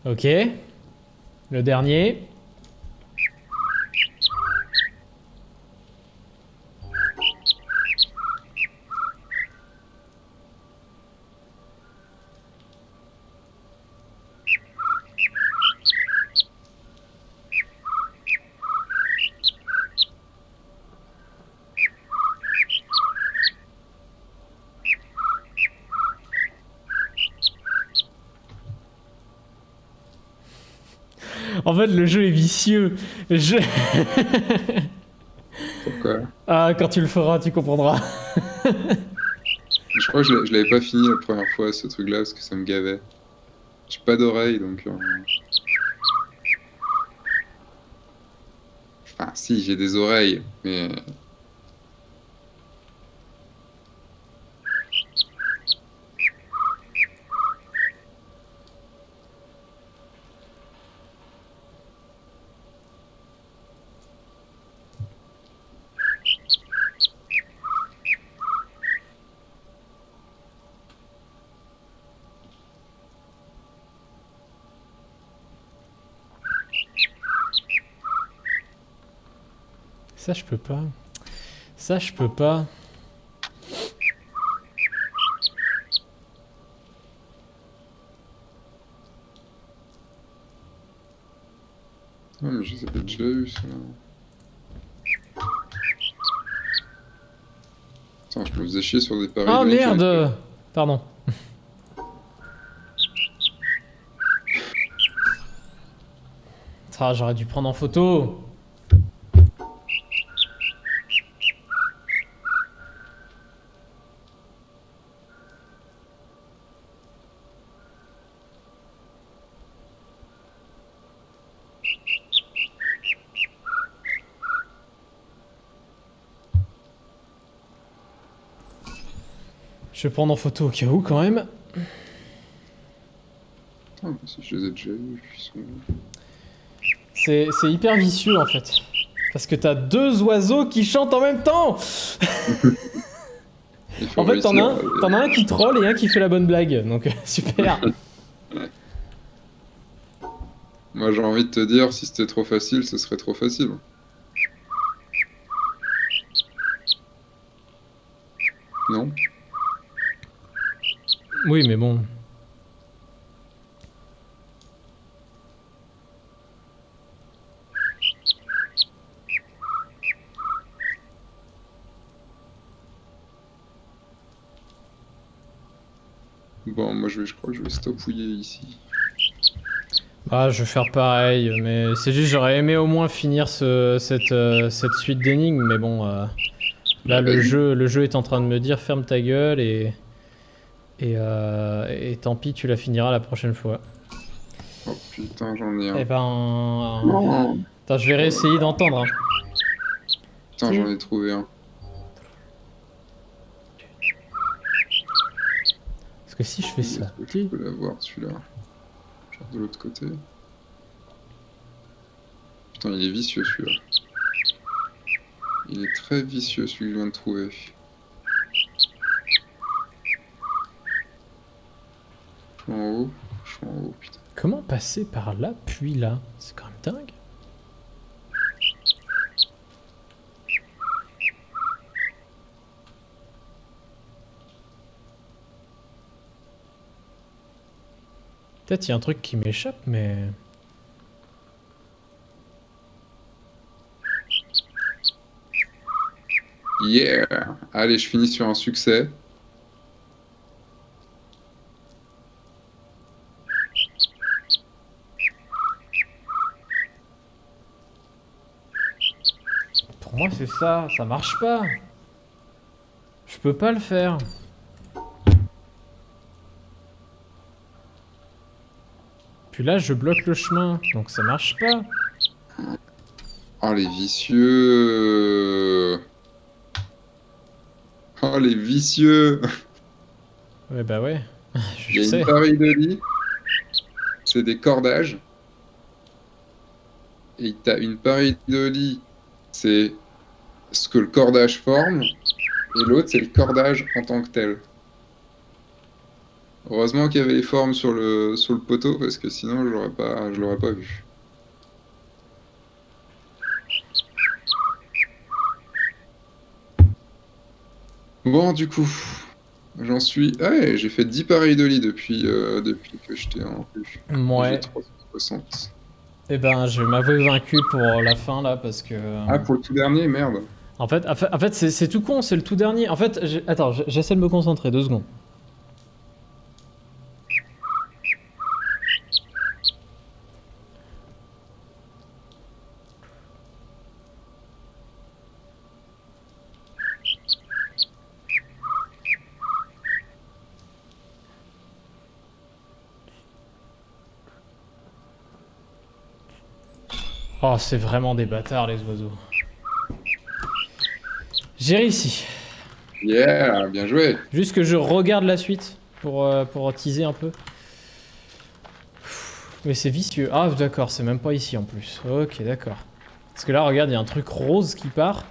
Ok. Le dernier. En fait, le jeu est vicieux. Pourquoi? Ah, quand tu le feras, tu comprendras. Je crois que je l'avais pas fini la première fois ce truc-là parce que ça me gavait. J'ai pas d'oreille donc. Enfin, si, j'ai des oreilles, mais. Ça, je peux pas. Ça, je peux pas. Non, mais je les avais déjà eu, ça. Attends, je me faisais chier sur des paris. Oh merde! Pardon. Ah, j'aurais dû prendre en photo. Je vais prendre en photo au cas où quand même. Ah, si je les ai déjà vus, ils sont... C'est hyper vicieux en fait. Parce que t'as deux oiseaux qui chantent en même temps. En fait, t'en as un qui troll et un qui fait la bonne blague. Donc super. Moi j'ai envie de te dire, si c'était trop facile, ce serait trop facile. Non? Oui, mais bon. Bon, moi je crois que je vais stopouiller ici. Ah, je vais faire pareil, mais c'est juste j'aurais aimé au moins finir cette suite d'énigmes, mais bon, là le jeu est en train de me dire ferme ta gueule et tant pis, tu la finiras la prochaine fois. Oh putain, j'en ai un. Eh ben, Non. attends, je vais réessayer d'entendre. Hein. Putain, j'en ai trouvé un. Parce que si je fais ça, Est-ce que je peux l'avoir celui-là? Genre de l'autre côté. Putain, il est vicieux celui-là. Il est très vicieux celui que je viens de trouver. Je suis en haut. Je suis en haut, putain. Comment passer par là puis là? C'est quand même dingue. Peut-être il y a un truc qui m'échappe, mais... Yeah! Allez, je finis sur un succès. Pour moi c'est ça marche pas. Je peux pas le faire. Puis là je bloque le chemin, donc ça marche pas. Oh, les vicieux! Oh, les vicieux! Ouais bah ouais, Il y je a sais. une pareidolie. C'est des cordages. Et t'as une pareidolie, c'est ce que le cordage forme. Et l'autre, c'est le cordage en tant que tel. Heureusement qu'il y avait les formes sur le poteau, parce que sinon je l'aurais pas vu. Bon, du coup, j'en suis... Ah ouais, j'ai fait 10 pareidolie depuis que je t'ai en plus. Ouais. J'ai 360. Eh ben je vais m'avouer vaincu pour la fin là parce que... Ah, pour le tout dernier, merde. En fait c'est tout con, c'est le tout dernier. En fait, attends, j'essaie de me concentrer, 2 secondes. Oh, c'est vraiment des bâtards les oiseaux. J'ai réussi. Yeah, bien joué. Juste que je regarde la suite pour teaser un peu. Mais c'est vicieux. Ah d'accord, c'est même pas ici en plus. Ok, d'accord. Parce que là, regarde, il y a un truc rose qui part.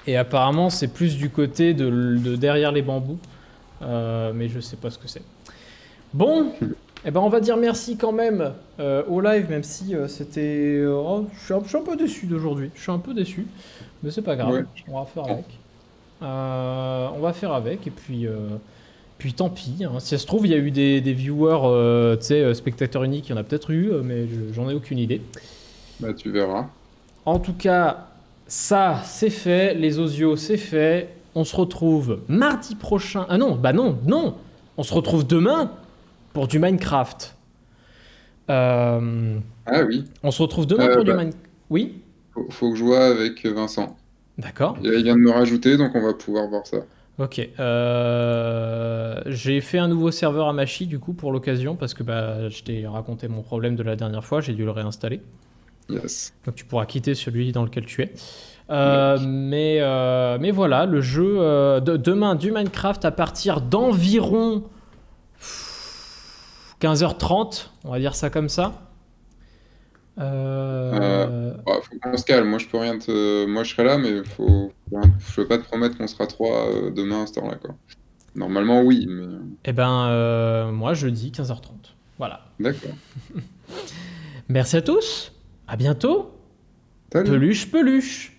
Et apparemment, c'est plus du côté de derrière les bambous. Mais je sais pas ce que c'est. Bon, eh ben on va dire merci quand même au live, même si c'était... oh, je suis un peu déçu d'aujourd'hui. Je suis un peu déçu. Mais c'est pas grave, Ouais. on va faire avec. On va faire avec, et puis tant pis. Hein. Si ça se trouve, il y a eu des viewers, tu sais, spectateurs uniques, il y en a peut-être eu, mais j'en ai aucune idée. Bah, tu verras. En tout cas, ça, c'est fait. Les osios, c'est fait. On se retrouve mardi prochain. Ah non, bah non, non. On se retrouve demain pour du Minecraft. Euh, Ah oui. on se retrouve demain pour du Bah, Minecraft. Oui, faut que je vois avec Vincent. d'accord. Il vient de me rajouter, donc on va pouvoir voir ça. Ok. J'ai fait un nouveau serveur à Machi du coup pour l'occasion parce que bah, je t'ai raconté mon problème de la dernière fois, j'ai dû le réinstaller. Yes. Donc tu pourras quitter celui dans lequel tu es. D'accord. Mais voilà, le jeu demain du Minecraft à partir d'environ 15h30, on va dire ça comme ça. Euh, Euh, faut qu'on se calme. Moi, je peux rien te... Moi, je serai là, mais je peux pas te promettre qu'on sera trois demain à ce temps-là, quoi. Normalement, oui, mais... eh ben, moi je dis 15h30. Voilà. D'accord. Merci à tous. À bientôt. Salut. Peluche, peluche.